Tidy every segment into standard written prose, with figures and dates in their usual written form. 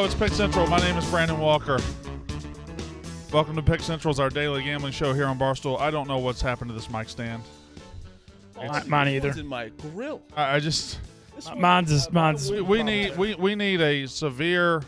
Hello, it's Pick Central. My name is Brandon Walker. Welcome to Pick Central, our daily gambling show here on Barstool. I don't know what's happened to this mic stand. Mine either. It's in my grill. I just Mine's. we need a severe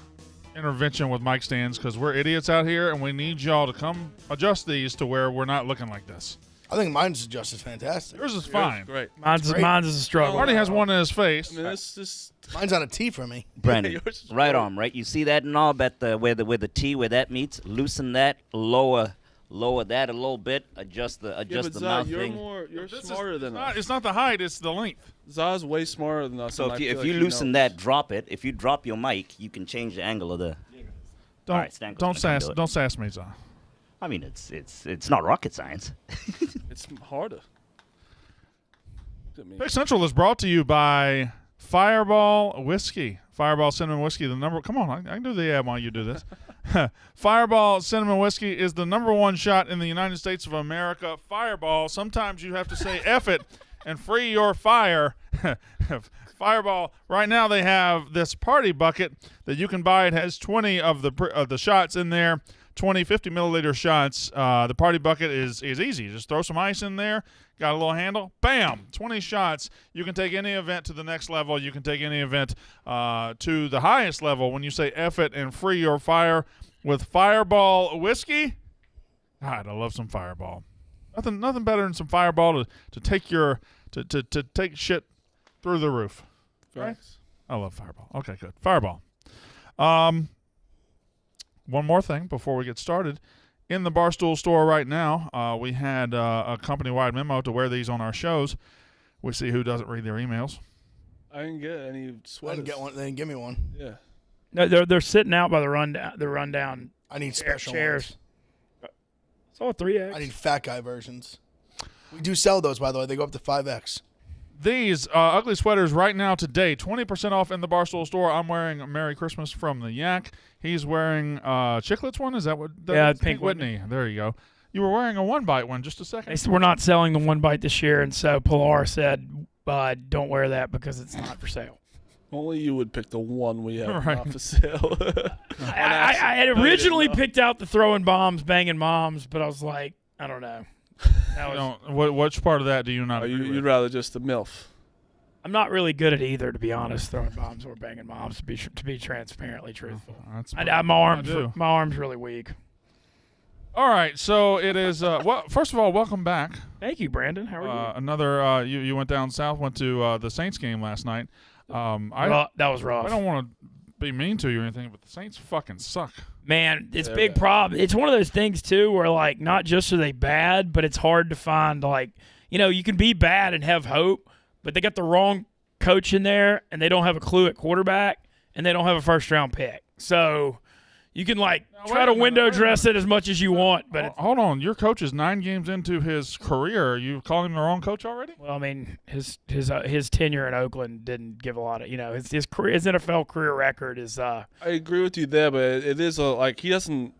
intervention with mic stands because we're idiots out here, and we need y'all to come adjust these to where we're not looking like this. I think mine's just as fantastic. Yours is fine. Great. Mine's is a struggle. Marty has one in his face. I mean, it's just Mine's on a T for me. Brandon, yours is right great. arm, right? You see that knob at the where the T where that meets? Loosen that, lower that a little bit, adjust the mouth thing. You're smarter than us. It's not the height; it's the length. Zah's way smarter than us. So and if I you feel like loosen he that, drop it. If you drop your mic, you can change the angle of the. Don't All right, Stanko's gonna do it. don't sass me, Zah. I mean, it's not rocket science. it's harder. Look at me. Pick Central is brought to you by Fireball Whiskey. Fireball Cinnamon Whiskey, the number. Come on, I can do the ad while you do this. Fireball Cinnamon Whiskey is the #1 shot in the United States of America. Fireball. Sometimes you have to say F it and free your fire. Fireball. Right now they have this party bucket that you can buy. It has 20 of the shots in there. 20 50 milliliter shots. The party bucket is easy. Just throw some ice in there. Got a little handle. Bam! 20 shots. You can take any event to the next level. You can take any event to the highest level when you say F it and free your fire with Fireball Whiskey. God, I love some Fireball. Nothing better than some Fireball to take your to take shit through the roof. Right? I love Fireball. Okay, good. Fireball. One more thing before we get started. In the Barstool store right now, we had a company-wide memo to wear these on our shows. We see who doesn't read their emails. I didn't get any I sweaters. didn't get one. They didn't give me one. Yeah. No, they're sitting out by the rundown. I need special chairs. ones. It's all 3X. I need fat guy versions. We do sell those, by the way. They go up to 5X. These ugly sweaters right now today, 20% off in the Barstool store. I'm wearing a Merry Christmas from the Yak. He's wearing Chiclets one. Is that what? Yeah, Pink Whitney. There you go. You were wearing a One Bite one just a second. They said we're not selling the One Bite this year, and so Pilar said, don't wear that because it's not for sale. Only you would pick the one we have Right. not for sale. I had originally picked out the throwing bombs, banging moms, but I was like, I don't know. That was, Which part of that do you not agree with? You'd rather just the MILF. I'm not really good at either, to be honest, throwing bombs or banging moms, to be transparently truthful. That's My arm's really weak. All right, so it is. Well, first of all, welcome back. Thank you, Brandon. How are you? You went down south, went to the Saints game last night. That was rough. I don't want to be mean to you or anything, but the Saints fucking suck. Man, it's a big problem. It's one of those things, too, where, like, not just are they bad, but it's hard to find, like, you can be bad and have hope, but they got the wrong coach in there, and they don't have a clue at quarterback, and they don't have a first-round pick. So you can, like, try to window dress it as much as you want. But hold on. Your coach is 9 games into his career. You calling him the wrong coach already? Well, I mean, his tenure in Oakland didn't give a lot of, his NFL career record is. I agree with you there, but it is he doesn't.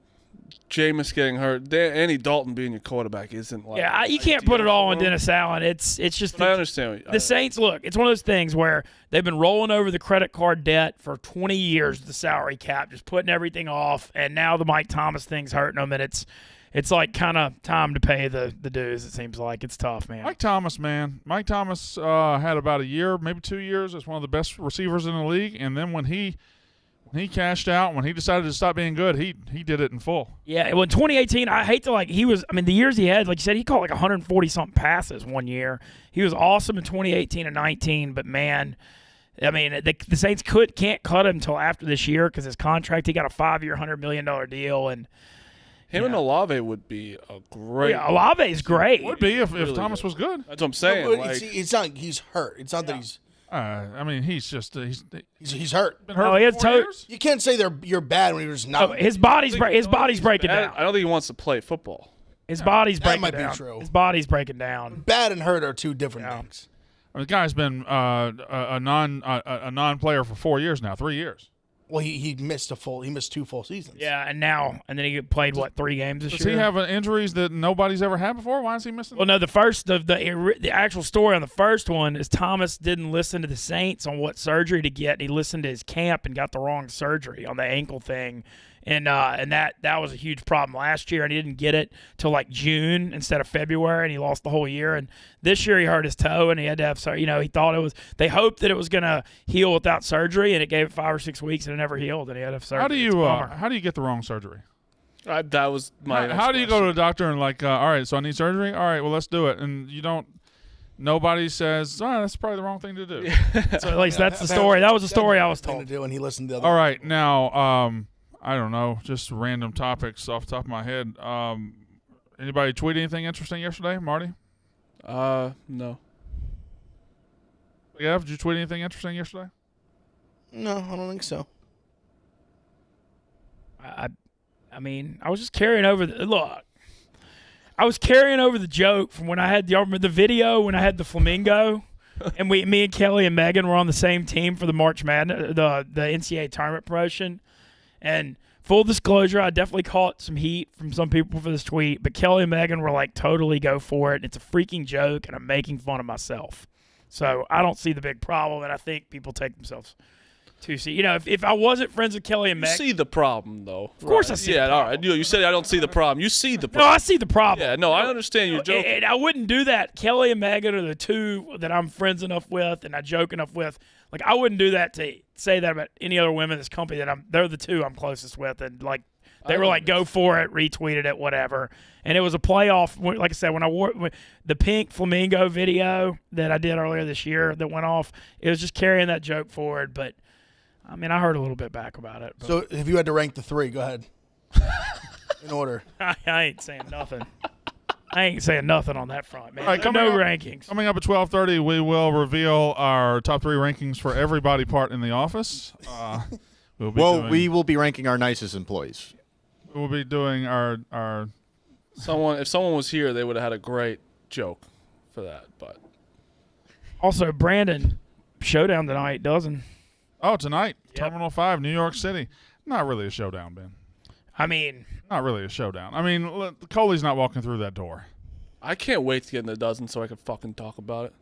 Jameis getting hurt, Andy Dalton being your quarterback isn't like. Yeah, you can't put it all on Dennis Allen. It's just. I understand. The Saints, look, it's one of those things where they've been rolling over the credit card debt for 20 years, the salary cap, just putting everything off, and now the Mike Thomas thing's hurting them, and it's like kind of time to pay the dues. It seems like it's tough, man. Mike Thomas had about a year, maybe 2 years as one of the best receivers in the league, and then when he cashed out, when he decided to stop being good, he did it in full. Yeah, well, in 2018, I hate to the years he had, like you said, he caught like 140-something passes one year. He was awesome in 2018 and 19, but man, I mean, the Saints can't cut him until after this year because his contract, he got a 5-year, $100 million deal. And him and Olave would be a great. Yeah, Olave's great. Would be if Really Thomas good. was good. That's what I'm saying. No, it's not. He's hurt. It's not that he's. I mean, he's just He's hurt. been hurt Oh, he for has 4 years? You can't say you're bad when you're just not. His body's breaking down. I don't think he wants to play football. His body's That breaking might be down. true. His body's breaking down. Bad and hurt are two different things. The guy's been a non-player for 4 years now, 3 years. Well, he missed 2 full seasons. Yeah, and then he played 3 games this Does year. he have injuries that nobody's ever had before? Why is he missing? Well, no. The actual story on the first one is Thomas didn't listen to the Saints on what surgery to get. He listened to his camp and got the wrong surgery on the ankle thing, and that was a huge problem last year. And he didn't get it till like June instead of February, and he lost the whole year. And this year he hurt his toe, and he had to have surgery. He thought they hoped that it was going to heal without surgery, and it gave it 5 or 6 weeks, and it never healed, and he had to have surgery. How do you get the wrong surgery? That was my. How do you go to a doctor and all right, so I need surgery? All right, well let's do it, and you don't. Nobody says, that's probably the wrong thing to do. So at least that's the story. That was the story I was Thing told. to do, and he listened to the other. All right, now I don't know, just random topics off the top of my head. Anybody tweet anything interesting yesterday, Marty? No. Yeah, did you tweet anything interesting yesterday? No, I don't think so. I mean, I was just carrying over I was carrying over the joke from when I had the video when I had the flamingo, and me and Kelly and Megan were on the same team for the March Madness, the NCAA tournament promotion. And full disclosure, I definitely caught some heat from some people for this tweet, but Kelly and Megan were like, totally go for it. It's a freaking joke, and I'm making fun of myself. So I don't see the big problem, and I think people take themselves too serious. If I wasn't friends with Kelly and You Megan, see the problem, though. of course I see. Yeah, the all problem. right. You said I don't see the problem. You see the No, problem. I see the problem. Yeah, no, I understand you're joking. And I wouldn't do that. Kelly and Megan are the two that I'm friends enough with and I joke enough with. Like, I wouldn't do that to say that about any other women in this company they're the two I'm closest with. And, they were like, go for it, retweeted it, whatever. And it was a playoff. Like I said, when I wore the pink flamingo video that I did earlier this year that went off, it was just carrying that joke forward. But, I mean, I heard a little bit back about it. But. So if you had to rank the 3, go ahead. In order. I ain't saying nothing. I ain't saying nothing on that front, man. All right, No rankings. Coming up at 12:30, we will reveal our top 3 rankings for every body part in the office. We will be ranking our nicest employees. We'll be doing our If someone was here, they would have had a great joke for that. But Also, Brandon, showdown tonight, doesn't. Oh, tonight, Yep. Terminal 5, New York City. Not really a showdown, Ben. I mean, Not really a showdown. I mean, Coley's not walking through that door. I can't wait to get in the dozen so I can fucking talk about it.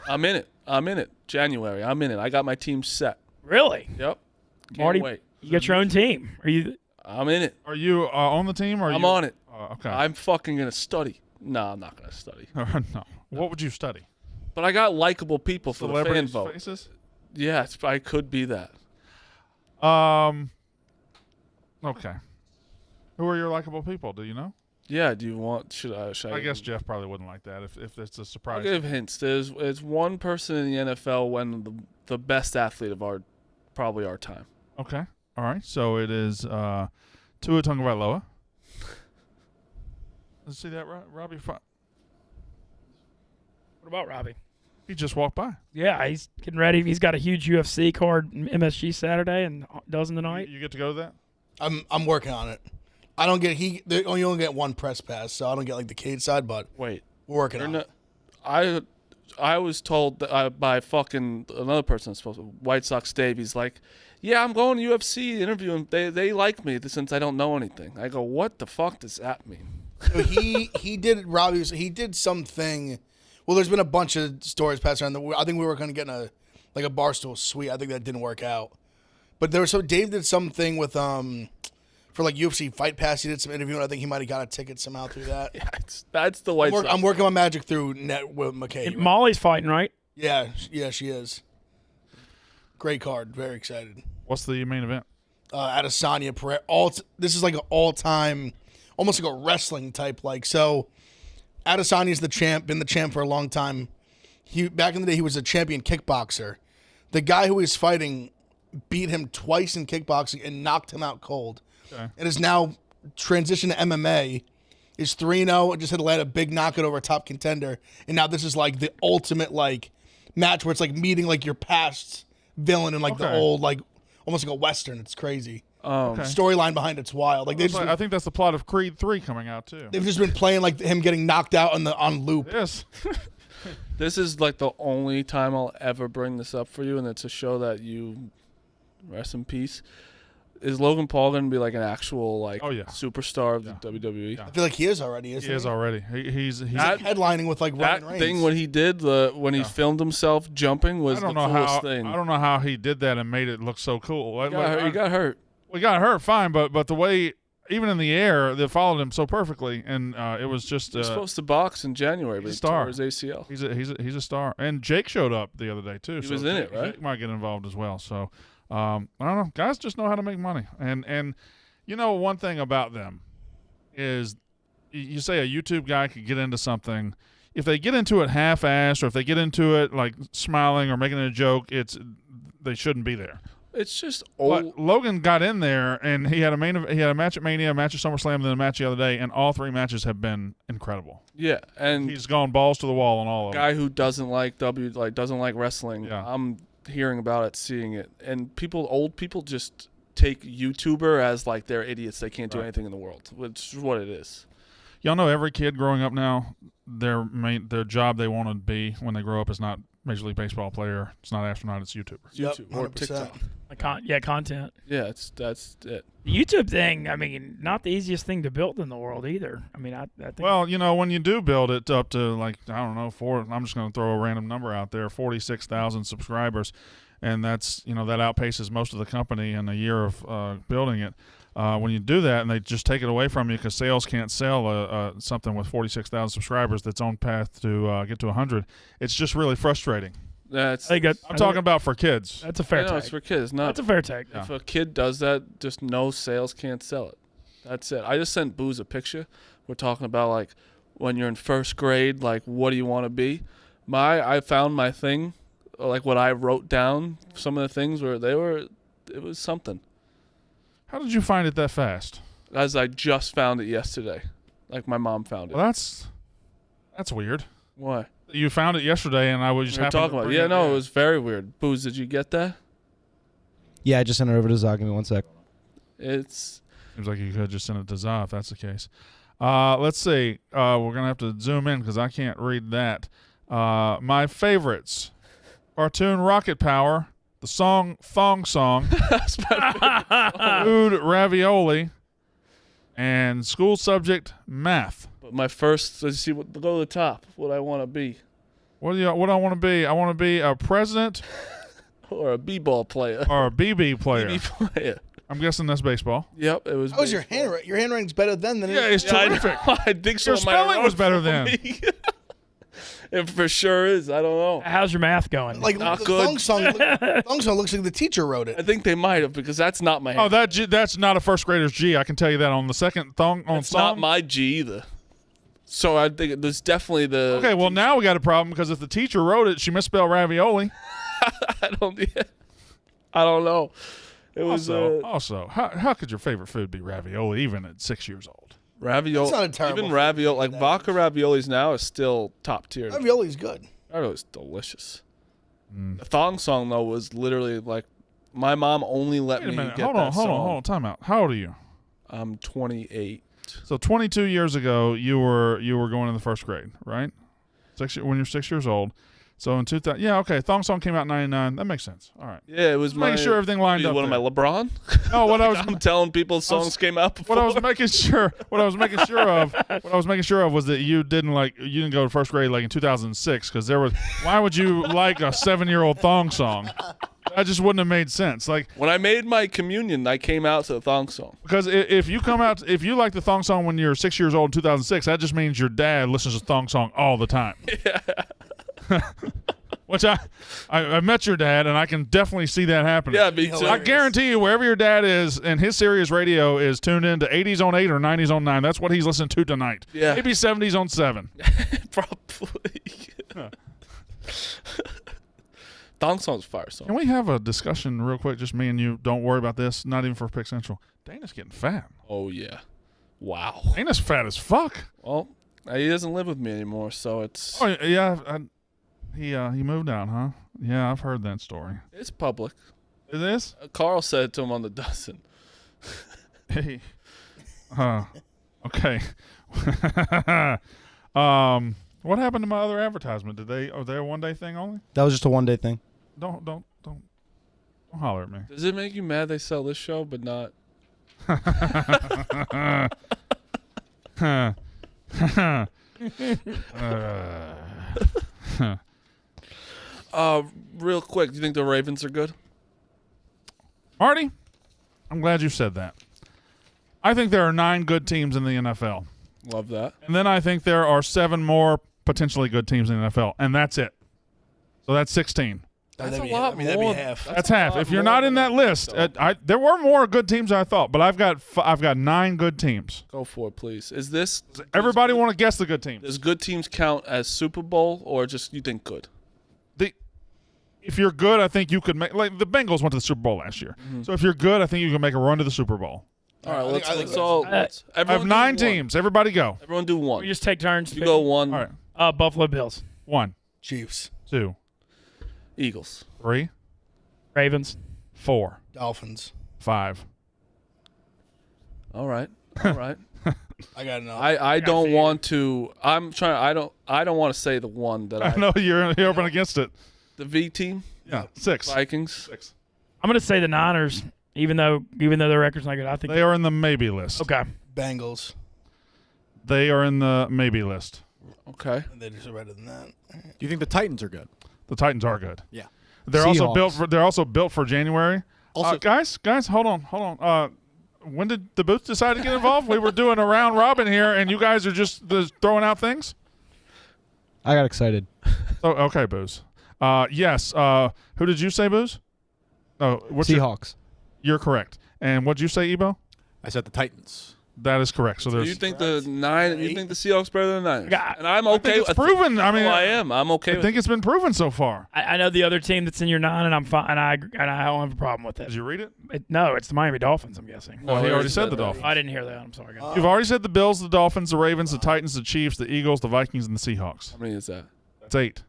I'm in it. January. I'm in it. I got my team set. really? Yep. Can't Marty, wait. you got your own team. Are you? I'm in it. Are you on the team? Or I'm on it. Okay. I'm fucking going to study. No, I'm not going to study. No. What would you study? But I got likable people for the fan Celebrities' vote. faces? Yes, I could be that. Okay. Who are your likable people? Do you know? Yeah, do you want, should I I guess Jeff probably wouldn't like that if it's a I'll surprise. give hints. There's one person in the NFL when the best athlete of probably our time. Okay. All right. So it is Tua Tagovailoa. Let's see that, Robbie. What about Robbie? He just walked by. Yeah, he's getting ready. He's got a huge UFC card, MSG Saturday, and dozen tonight. You get to go to that? I'm working on it. I don't get you only get one press pass, so I don't get like the Cade side, but Wait. we're working on it. I was told that, by fucking another person, White Sox Dave. He's like, yeah, I'm going to UFC interviewing. They like me since I don't know anything. I go, what the fuck does that mean? So he did something. Well, there's been a bunch of stories passed around. I think we were going to get a Barstool suite. I think that didn't work out. But Dave did something with for like UFC Fight Pass. He did some interviewing. I think he might have got a ticket somehow through that. Yeah, that's the White Sox. I'm working my magic through net with McKay. And Molly's fighting, right? Yeah, she is. Great card. Very excited. What's the main event? Adesanya Pereira. This is like an all-time, almost like a wrestling type. So, Adesanya's the champ. Been the champ for a long time. Back in the day, he was a champion kickboxer. The guy who he's fighting beat him twice in kickboxing and knocked him out cold. Okay. And is now transitioned to MMA. Is 3-0. Just had to land a big knockout over a top contender. And now this is like the ultimate match where it's like meeting like your past villain in the old almost like a Western. It's crazy. Storyline behind it's wild. I think that's the plot of Creed 3 coming out too. They've just been playing him getting knocked out on loop. Yes. This is the only time I'll ever bring this up for you, and it's a show that you Rest in peace. Is Logan Paul going to be like an actual superstar of the WWE? I feel like he is already. He is already. He's like headlining with like that Roman Reigns. thing when he did he filmed himself jumping was the coolest thing. I don't know how he did that and made it look so cool. He got hurt. We got hurt, fine, but the way even in the air they followed him so perfectly, and it was just. He was supposed to box in January, but he tore his ACL. He's a star, and Jake showed up the other day too. He was in it, right? Jake might get involved as well. So I don't know. Guys just know how to make money, and one thing about them is you say a YouTube guy could get into something. If they get into it half-assed, or if they get into it like smiling or making a joke, they shouldn't be there. It's just old. But Logan got in there, and he had a match at Mania, a match at SummerSlam, and then a match the other day, and all 3 matches have been incredible. Yeah, and he's gone balls to the wall on all of them. Guy who doesn't like doesn't like wrestling. Yeah. I'm hearing about it, seeing it, and old people just take YouTuber as like they're idiots. They can't do anything in the world, which is what it is. Y'all know every kid growing up now, their job they want to be when they grow up is not Major League Baseball player. It's not astronaut. It's YouTuber. YouTube or TikTok. Content. Yeah, that's it. The YouTube thing, I mean, not the easiest thing to build in the world either. I mean, I think. Well, when you do build it up to I'm just going to throw a random number out there, 46,000 subscribers, and that's that outpaces most of the company in a year of building it. When you do that and they just take it away from you because sales can't sell something with 46,000 subscribers that's on path to get to 100, it's just really frustrating. I'm talking about for kids. That's a fair take. It's for kids. That's a fair take. If a kid does that, just no sales can't sell it. That's it. I just sent Booze a picture. We're talking about like when you're in first grade, like what do you want to be? I found my thing, like what I wrote down. Some of the things it was something. How did you find it that fast? As I just found it yesterday. Like my mom found it. Well, that's weird. Why? You found it yesterday, and I was just talking about it. Yeah, no, it was very weird. Booze, did you get that? Yeah, I just sent it over to Zach. Give me 1 sec. Seems like you could have just sent it to Zah if that's the case. Let's see. We're going to have to zoom in because I can't read that. My favorites. Cartoon Rocket Power. The song Thong Song. That's my favorite. Food Ravioli. And school subject Math. But my first, let's see, go to the top. What I want to be. What do I want to be? I want to be a president. Or a b-ball player. Or a BB player. BB player. I'm guessing that's baseball. Yep, it was. How was your handwriting? Your handwriting's better then than it's terrific. I think so. Your spelling was better then. It for sure is. I don't know. How's your math going? Like not the good. thong song looks like the teacher wrote it. I think they might have because that's not my. Oh, that's not a first grader's G. I can tell you that on the second thong on it's song. Not my G either. So I think there's definitely the. Okay, well now we got a problem because if the teacher wrote it, she misspelled ravioli. I don't know. It was also how could your favorite food be ravioli even at 6 years old? Ravioli. It's not a terrible even ravioli, like vodka raviolis now is still top tier. Ravioli's good. Ravioli's delicious. The thong song though was literally like my mom only let me get Hold that song. on, time out. How old are you? I'm 28. So 22 years ago, you were going in the first grade, right? When you're 6 years old. So in 2000, yeah, okay. Thong Song came out in '99. That makes sense. All right. Yeah, it was making sure everything lined up. What am I, LeBron? No, what I was I'm telling people songs came out before. What I was making sure of was that you didn't go to first grade like in 2006 because there was. Why would you like a 7-year-old thong song? That just wouldn't have made sense. Like when I made my communion, I came out to the thong song. Because if you like the thong song when you're 6 years old in 2006, that just means your dad listens to thong song all the time. Yeah. Which I met your dad, and I can definitely see that happening. Yeah, me too. I guarantee you, wherever your dad is, and his Sirius radio is tuned in to 80s on 8 or 90s on 9, that's what he's listening to tonight. Yeah. Maybe 70s on 7. Probably. Thong song's fire song. Can we have a discussion real quick, just me and you? Don't worry about this. Not even for Pick Central. Dana's getting fat. Oh, yeah. Wow. Dana's fat as fuck. Well, he doesn't live with me anymore, so it's... Oh, yeah. He moved out, huh? Yeah, I've heard that story. It's public. It is? Carl said it to him on the dozen. Hey. Okay. What happened to my other advertisement? Are they a one-day thing only? That was just a one-day thing. Don't. Don't holler at me. Does it make you mad they sell this show but not? Real quick, do you think the Ravens are good? Marty, I'm glad you said that. I think there are 9 good teams in the NFL. Love that. And then I think there are 7 more potentially good teams in the NFL. And that's it. So that's 16. That's That'd a lot be more. half. That's half. If you're not in that list, there were more good teams than I thought, but I've got 9 good teams. Go for it, please. Is this Everybody want to guess the good teams? does good teams count as Super Bowl or just you think good? If you're good, I think you could make. Like the Bengals went to the Super Bowl last year, so if you're good, I think you can make a run to the Super Bowl. All right, I think let's I have 9 teams. Everybody go. Everyone do one. We just take turns. You go one. All right. Buffalo Bills. 1, Chiefs, 2, Eagles. 3, Ravens. 4, Dolphins. 5. All right. All right. I got enough. I don't want to. I'm trying. I don't want to say the one that I know you're up against it. The V team. Yeah, 6. Vikings. 6. I'm going to say the Niners, even though their record's not good. I think They are in the maybe list. Okay. Bengals. They are in the maybe list. Okay. They're just better than that. Do you think the Titans are good? The Titans are good. Yeah. They're also Seahawks. They're also built for January. Also- guys, hold on. When did the Booth decide to get involved? We were doing a round robin here, and you guys are just throwing out things. I got excited. Oh, okay, Booze. Yes. Who did you say, Booze? Oh, Seahawks. You're correct. And what'd you say, Ebo? I said the Titans. That is correct. So Do there's. you think the Seahawks better than the Niners? Yeah, And I'm I okay. think it's proven. I mean, I am. I'm okay. I with think it's been proven so far. I know the other team that's in your 9, and I'm fine, and I don't have a problem with Did it. you read it? No, it's the Miami Dolphins. I'm guessing. Well, he already said the Dolphins. I didn't hear that. I'm sorry. You've already said the Bills, the Dolphins, the Ravens, the Titans, the Chiefs, the Eagles, the Vikings, and the Seahawks. How many is that? That's 8.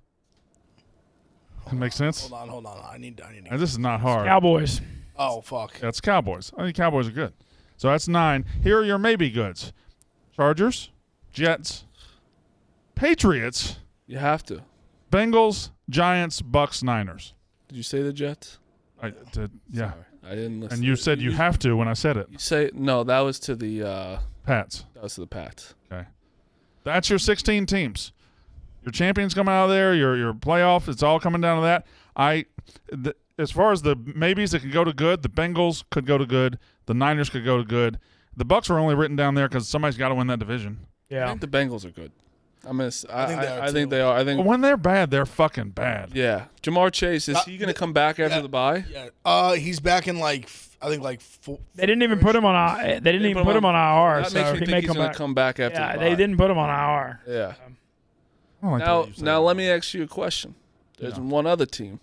That makes sense. Hold on. I need to. And this is not hard. Cowboys. Oh fuck. That's Cowboys. I think Cowboys are good. So that's 9. Here are your maybe goods: Chargers, Jets, Patriots, You have to. Bengals, Giants, Bucks, Niners. Did you say the Jets? I did, yeah. Sorry, I didn't listen. And you said you have to when I said it. You say no. That was to the. Pats. That was to the Pats. Okay. That's your 16 teams. Your champions coming out of there. Your playoff. It's all coming down to that. As far as the maybes that could go to good, the Bengals could go to good. The Niners could go to good. The Bucks were only written down there because somebody's got to win that division. I Yeah. think the Bengals are good. I think they are, they are. I think. But when they're bad, they're fucking bad. Yeah. Jamar Chase, is he going to come back after the bye? Yeah. He's back in I think 4. They didn't even put him on. They didn't even put him on IR. That so makes me he think may he's come going back. to come back after Yeah, the bye. they didn't put him on IR. Yeah. I don't like the way you say Now that. let me ask you a question. There's one other team,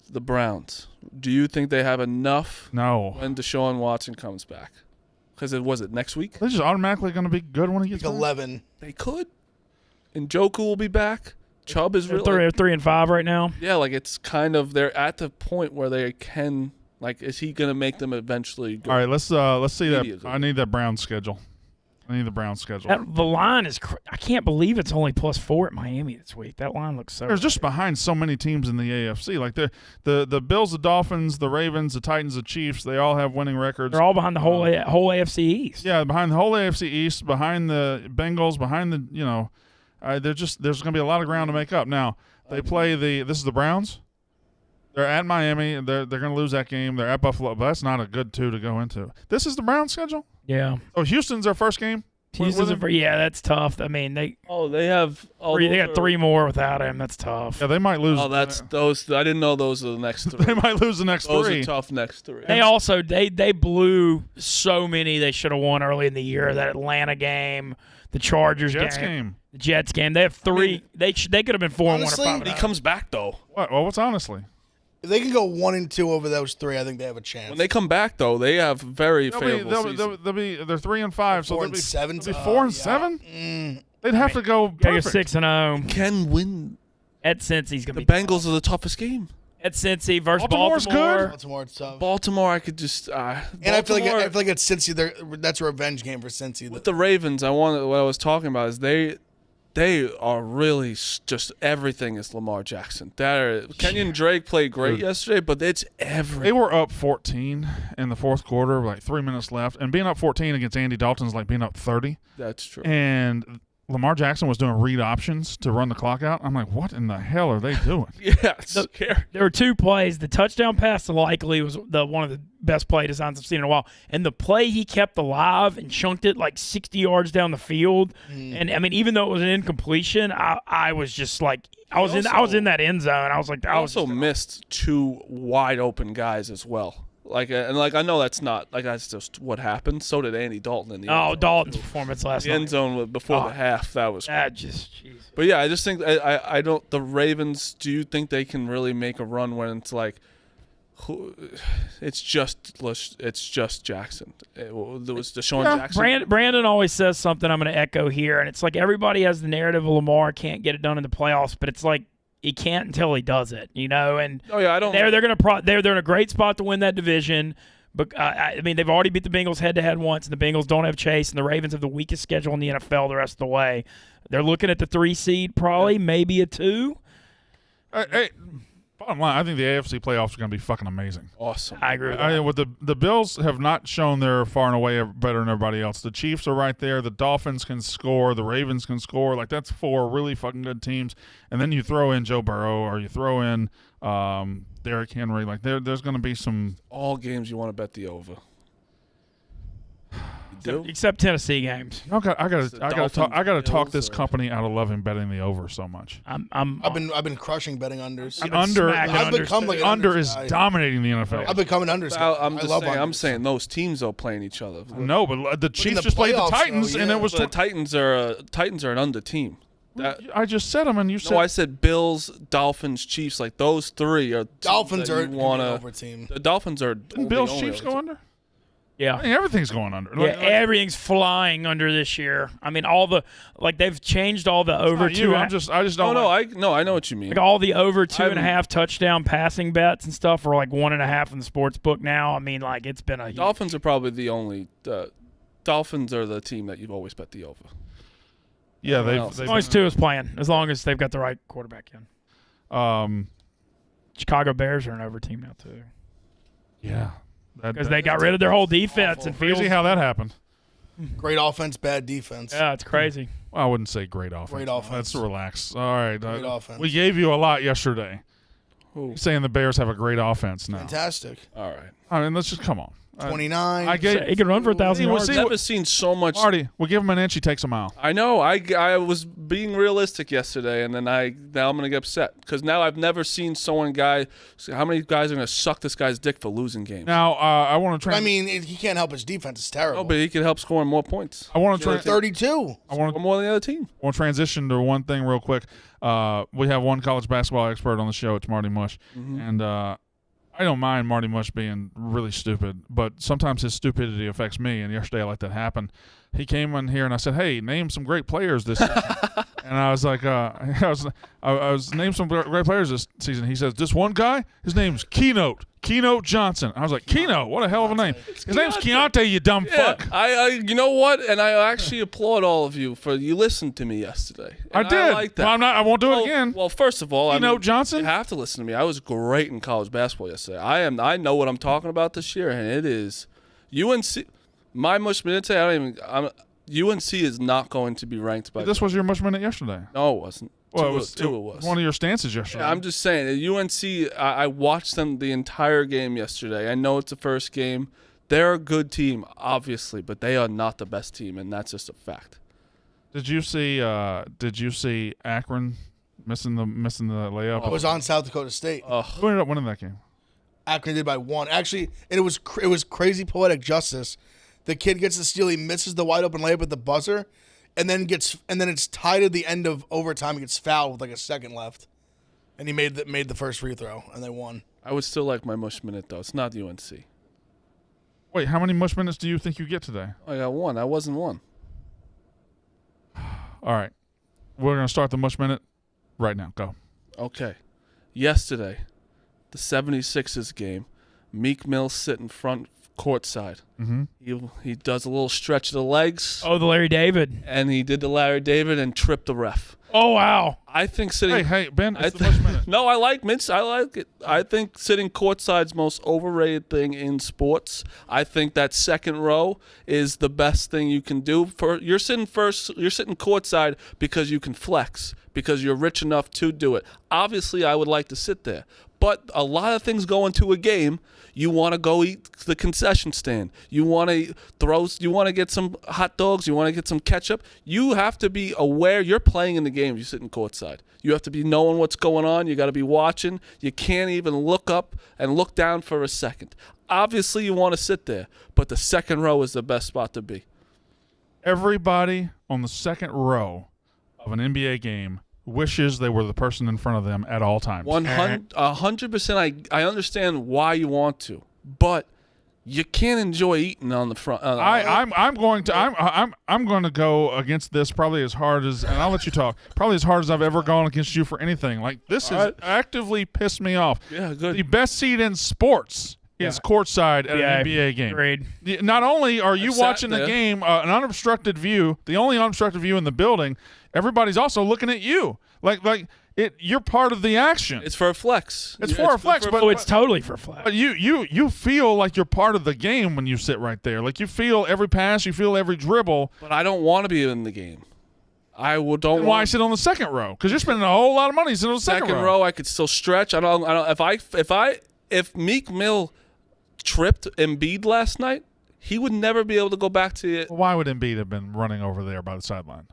the Browns. Do you think they have enough No. when Deshaun Watson comes back? Because was it next week? They're just automatically going to be good when he gets back. 11. They could. And Njoku will be back. Chubb is They're really 3 and 5 right now. yeah. Like it's kind of they're at the point where they can. Like, is he going to make them eventually? Go? All right, let's see that. Immediately. I need that Brown schedule. I need the Brown schedule. The line is. I can't believe it's only +4 at Miami this week. That line looks so. They're just behind so many teams in the AFC. Like the Bills, the Dolphins, the Ravens, the Titans, the Chiefs. They all have winning records. They're all behind the whole AFC East. Yeah, behind the whole AFC East, behind the Bengals, behind the there's going to be a lot of ground to make up. Now they play this is the Browns. They're at Miami. They're going to lose that game. They're at Buffalo, but that's not a good 2 to go into. This is the Browns schedule. Yeah. Oh, Houston's their first game. Yeah, that's tough. I mean, they have. they got 3 more without him. That's tough. Yeah, they might lose. Oh, that's those. I didn't know those are the next 3. They might lose the next Those 3. are tough next 3. They also they blew so many they should have won early in the year. That Atlanta game, the Chargers Jets game, game. the Jets game. They have 3. They could have been 4-1 or honestly, 5. He comes back though. What? Well, what's honestly? If they can go 1 and 2 over those 3, I think they have a chance. When they come back though, they have very favorable season. They're 3 and 5, so 4 they'll and be 7. They'll be 4 and 7. They'd have to go They got perfect. 6-0 Can win. at Cincy's gonna The be Bengals are the toughest game. at Cincy versus Baltimore's Baltimore. good. Baltimore, it's tough. Baltimore, I could just. And I feel like it's Cincy. That's a revenge game for Cincy. With the Ravens, what I was talking about is they are really just everything is Lamar Jackson. Kenyon Drake played great yesterday, but it's everything. They were up 14 in the fourth quarter, like 3 minutes left, and being up 14 against Andy Dalton is like being up 30. That's true. And Lamar Jackson was doing read options to run the clock out. I'm like, what in the hell are they doing? Yeah, it's scary. There were two plays. The touchdown pass to Likely was one of the best play designs I've seen in a while. And the play he kept alive and chunked it like 60 yards down the field. And I mean, even though it was an incompletion, I was just like, I was in that end zone. I was like, I also missed two wide open guys as well. I know that's just what happened. So did Andy Dalton in the end zone. Dalton's performance last night. The end zone before the half, that was jeez. But yeah, I just think I don't. The Ravens. Do you think they can really make a run when it's like, it's just Jackson? There was Deshaun Jackson. Brandon always says something I'm going to echo here, and it's like everybody has the narrative of Lamar can't get it done in the playoffs, but it's like he can't until he does it, And I don't. They're in a great spot to win that division. But I mean, they've already beat the Bengals head-to-head once, and the Bengals don't have Chase, and the Ravens have the weakest schedule in the NFL the rest of the way. They're looking at the 3 seed, probably, maybe a 2. Hey, bottom line, I think the AFC playoffs are going to be fucking amazing. Awesome. I agree with that. The Bills have not shown they're far and away better than everybody else. The Chiefs are right there. The Dolphins can score. The Ravens can score. Like, that's 4 really fucking good teams. And then you throw in Joe Burrow or you throw in Derrick Henry. Like, there's going to be some – all games you want to bet the over. Except Tennessee games. I gotta talk this company out of loving betting the over so much. I've been crushing betting unders. I've become like under is dominating the NFL. I've become an unders. I'm saying those teams are playing each other. No, but the Chiefs just played the Titans, and it was the Titans are an under team. I just said them, and you said no. I said Bills, Dolphins, Chiefs. Like those 3 are Dolphins are an over team. The Dolphins are. Didn't Bills Chiefs go under? Yeah, I mean, everything's going under. Everything's flying under this year. I mean, they've changed all the over two. I just don't. I know what you mean. Like all the over 2.5 touchdown passing bets and stuff are like 1.5 in the sports book now. I mean, like it's been a Dolphins are probably the only. Dolphins are the team that you've always bet the over. Yeah, they've as long as 2 is playing, as long as they've got the right quarterback in. Chicago Bears are an over team now too. Yeah. Because they got rid of their whole defense. And crazy how that happened. Great offense, bad defense. Yeah, it's crazy. Well, I wouldn't say great offense. Great offense. Let's relax. All right. Great offense. We gave you a lot yesterday. You're saying the Bears have a great offense now. Fantastic. All right. I mean, let's just come on. 29. He can run for 1,000 yards. I've never seen so much. Marty, we'll give him an inch. He takes a mile. I know. I was being realistic yesterday, and then now I'm gonna get upset because now I've never seen how many guys are gonna suck this guy's dick for losing games. Now I want to try. I mean, he can't help his defense. It's terrible. No, but he can help scoring more points. I want to try 32. I want more than the other team. I want to transition to one thing real quick. We have one college basketball expert on the show. It's Marty Mush, and I don't mind Marty Mush being really stupid, but sometimes his stupidity affects me, and yesterday I let that happen. He came in here, and I said, hey, name some great players this season. And I was like, I was name some great players this season. He says, this one guy, his name's Keynote Johnson. I was like, Keynote, what a hell of a name. His name's Keontae, you dumb fuck. You know what? And I actually applaud all of you for you listened to me yesterday. I did. I like that. Well, I won't do it again. Well, first of all, Keynote Johnson? You have to listen to me. I was great in college basketball yesterday. I know what I'm talking about this year, and it is UNC. My Mush Minute today, UNC is not going to be ranked by. This was your Mush Minute yesterday. No, it wasn't. Well, it was one of your stances yesterday. Yeah, I'm just saying, UNC, I watched them the entire game yesterday. I know it's the first game. They're a good team, obviously, but they are not the best team, and that's just a fact. Did you see Akron missing the layup? It was on South Dakota State. Who ended up winning that game? Akron did by 1. Actually, it was crazy poetic justice. The kid gets the steal. He misses the wide open layup at the buzzer, and then it's tied at the end of overtime. He gets fouled with like a second left, and he made the first free throw, and they won. I would still like my Mush Minute though. It's not UNC. Wait, how many Mush Minutes do you think you get today? I got 1. I wasn't 1. All right, we're gonna start the Mush Minute right now. Go. Okay. Yesterday, the 76ers game, Meek Mill sit in front courtside. Mm-hmm. He does a little stretch of the legs. Oh, the Larry David. And he did the Larry David and tripped the ref. Oh, wow. I think sitting. Hey, Ben, it's the first minute. No, I like Mints. I like it. I think sitting courtside's most overrated thing in sports. I think that second row is the best thing you can do. You're sitting courtside because you can flex, because you're rich enough to do it. Obviously, I would like to sit there. But a lot of things go into a game. You want to go eat the concession stand. You want to get some hot dogs. You want to get some ketchup. You have to be aware you're playing in the game. You're sitting courtside. You have to be knowing what's going on. You got to be watching. You can't even look up and look down for a second. Obviously, you want to sit there, but the second row is the best spot to be. Everybody on the second row of an NBA game wishes they were the person in front of them at all times. 100%. I understand why you want to, but you can't enjoy eating on the front. I'm going to go against this probably as hard as, and I'll let you talk. Probably as hard as I've ever gone against you for anything. Like this has actively pissed me off. Yeah, good. The best seat in sports is courtside at an NBA game. Agreed. Not only are you watching the game, an unobstructed view, the only unobstructed view in the building, everybody's also looking at you. You're part of the action. It's for a flex. It's for a flex, but it's totally for flex. But you feel like you're part of the game when you sit right there. Like you feel every pass, you feel every dribble. But I don't want to be in the game. Why sit on the second row? Because you're spending a whole lot of money sitting on the second row. I could still stretch. I don't. If Meek Mill tripped Embiid last night, he would never be able to go back to it. Why would Embiid have been running over there by the sideline?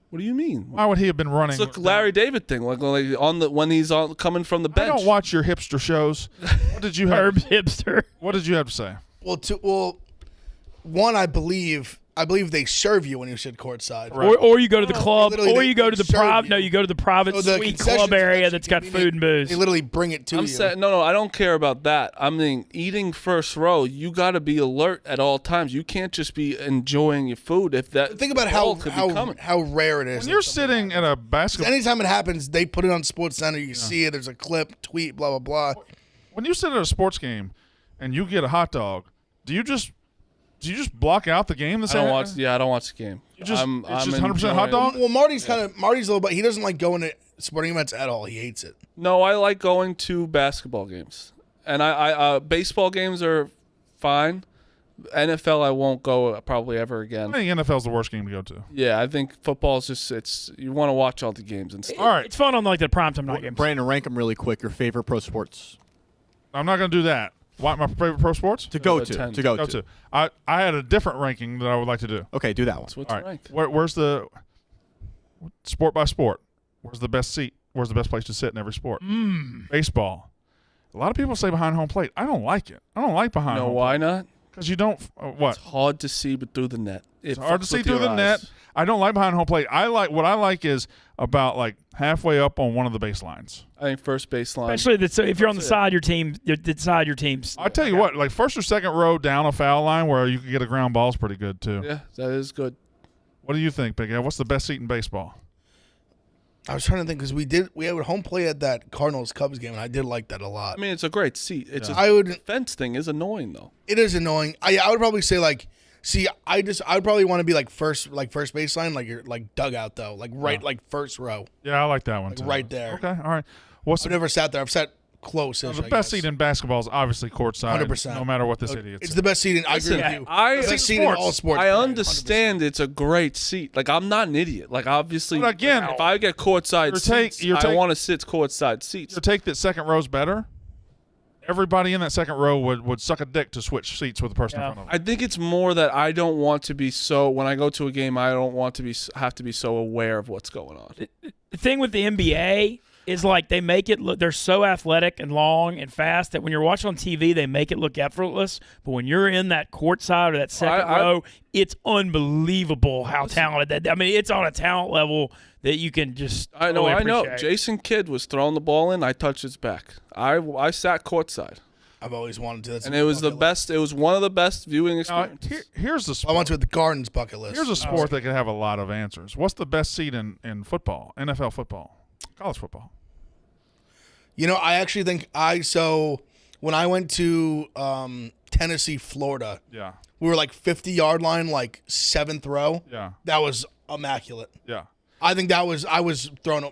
What do you mean? Why would he have been running? It's a Larry David thing, when he's coming from the bench. I don't watch your hipster shows. What did you have? Herb's hipster. What did you have to say? One, I believe they serve you when you sit courtside. Right. Or you go to the club, or you go to the private. No, you go to the private suite club area that's got food and booze. They literally bring it to you. No, I don't care about that. I mean, eating first row, you got to be alert at all times. You can't just be enjoying your food. Think about how rare it is. When you're sitting at a basketball, anytime it happens, they put it on Sports Center. You see it. There's a clip, tweet, blah blah blah. When you sit at a sports game and you get a hot dog, do you just block out the game? I don't watch the game. It's just 100% hot dog? Well, Marty's a little bit. He doesn't like going to sporting events at all. He hates it. No, I like going to basketball games, and I baseball games are fine. NFL, I won't go probably ever again. I think NFL's the worst game to go to. Yeah, I think football is just you want to watch all the games and stuff. All right, it's fun on the primetime night games. Brandon, rank them really quick. Your favorite pro sports. I'm not going to do that. What, my favorite pro sports? To go to. I had a different ranking that I would like to do. Okay, do that one. What's all right. rank? Where's the sport by sport? Where's the best seat? Where's the best place to sit in every sport? Baseball. A lot of people say behind home plate. I don't like it. I don't like behind home plate. Why not? Because you don't what? It's hard to see through the net. It's hard to see through the net. I don't like behind home plate. What I like is about like halfway up on one of the baselines. I think first baseline. Especially if you're on the side, your team's. I tell you what, like first or second row down a foul line where you can get a ground ball is pretty good too. Yeah, that is good. What do you think, Big Ed? What's the best seat in baseball? I was trying to think because we had home play at that Cardinals-Cubs game, and I did like that a lot. I mean, it's a great seat. The fence thing is annoying though. It is annoying. I would probably say I would probably want to be like first baseline, like you're like dugout though, like like first row. Yeah, I like that one too. Right there. Okay, all right. I've never sat there. I've sat close. The best seat in basketball is obviously courtside. 100%. No matter what the city it's the best seat in. I agree with you. The best seat in all sports. I understand 100%. It's a great seat. Like I'm not an idiot. Like obviously, but again, if I get courtside seats, I want to sit courtside seats. Your take that second row's better. Everybody in that second row would suck a dick to switch seats with the person in front of them. I think it's more that I don't want to be so. When I go to a game, I don't want to have to be so aware of what's going on. The thing with the NBA is like they make it look. They're so athletic and long and fast that when you're watching on TV, they make it look effortless. But when you're in that court side or that second row, it's unbelievable how talented that. I mean, it's on a talent level that you can just. I know. Jason Kidd was throwing the ball in. I touched his back. I sat courtside. I've always wanted to. And it was the best. It was one of the best viewing experiences. Here's the sport. I went to the Gardens bucket list. Here's a sport that could have a lot of answers. What's the best seat in football? NFL football, college football. I actually think when I went to Tennessee, Florida. Yeah. We were like 50-yard line, like 7th row. Yeah. That was immaculate. Yeah. I think I was blown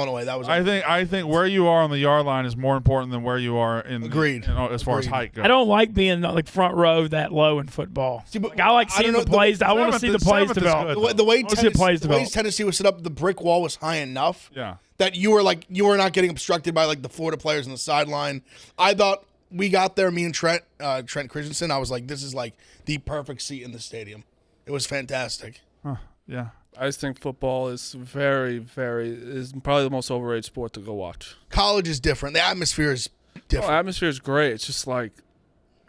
away. That was. I think where you are on the yard line is more important than where you are in. Agreed. As far as height goes. I don't like being like front row that low in football. See, but I like seeing the plays. I want to see the plays develop. The way Tennessee was set up, the brick wall was high enough. Yeah. That you were not getting obstructed by like the Florida players on the sideline. I thought we got there, me and Trent Christensen. I was like, this is like the perfect seat in the stadium. It was fantastic. Huh. Yeah. I just think football is probably the most overrated sport to go watch. College is different. The atmosphere is different. The atmosphere is great. It's just like,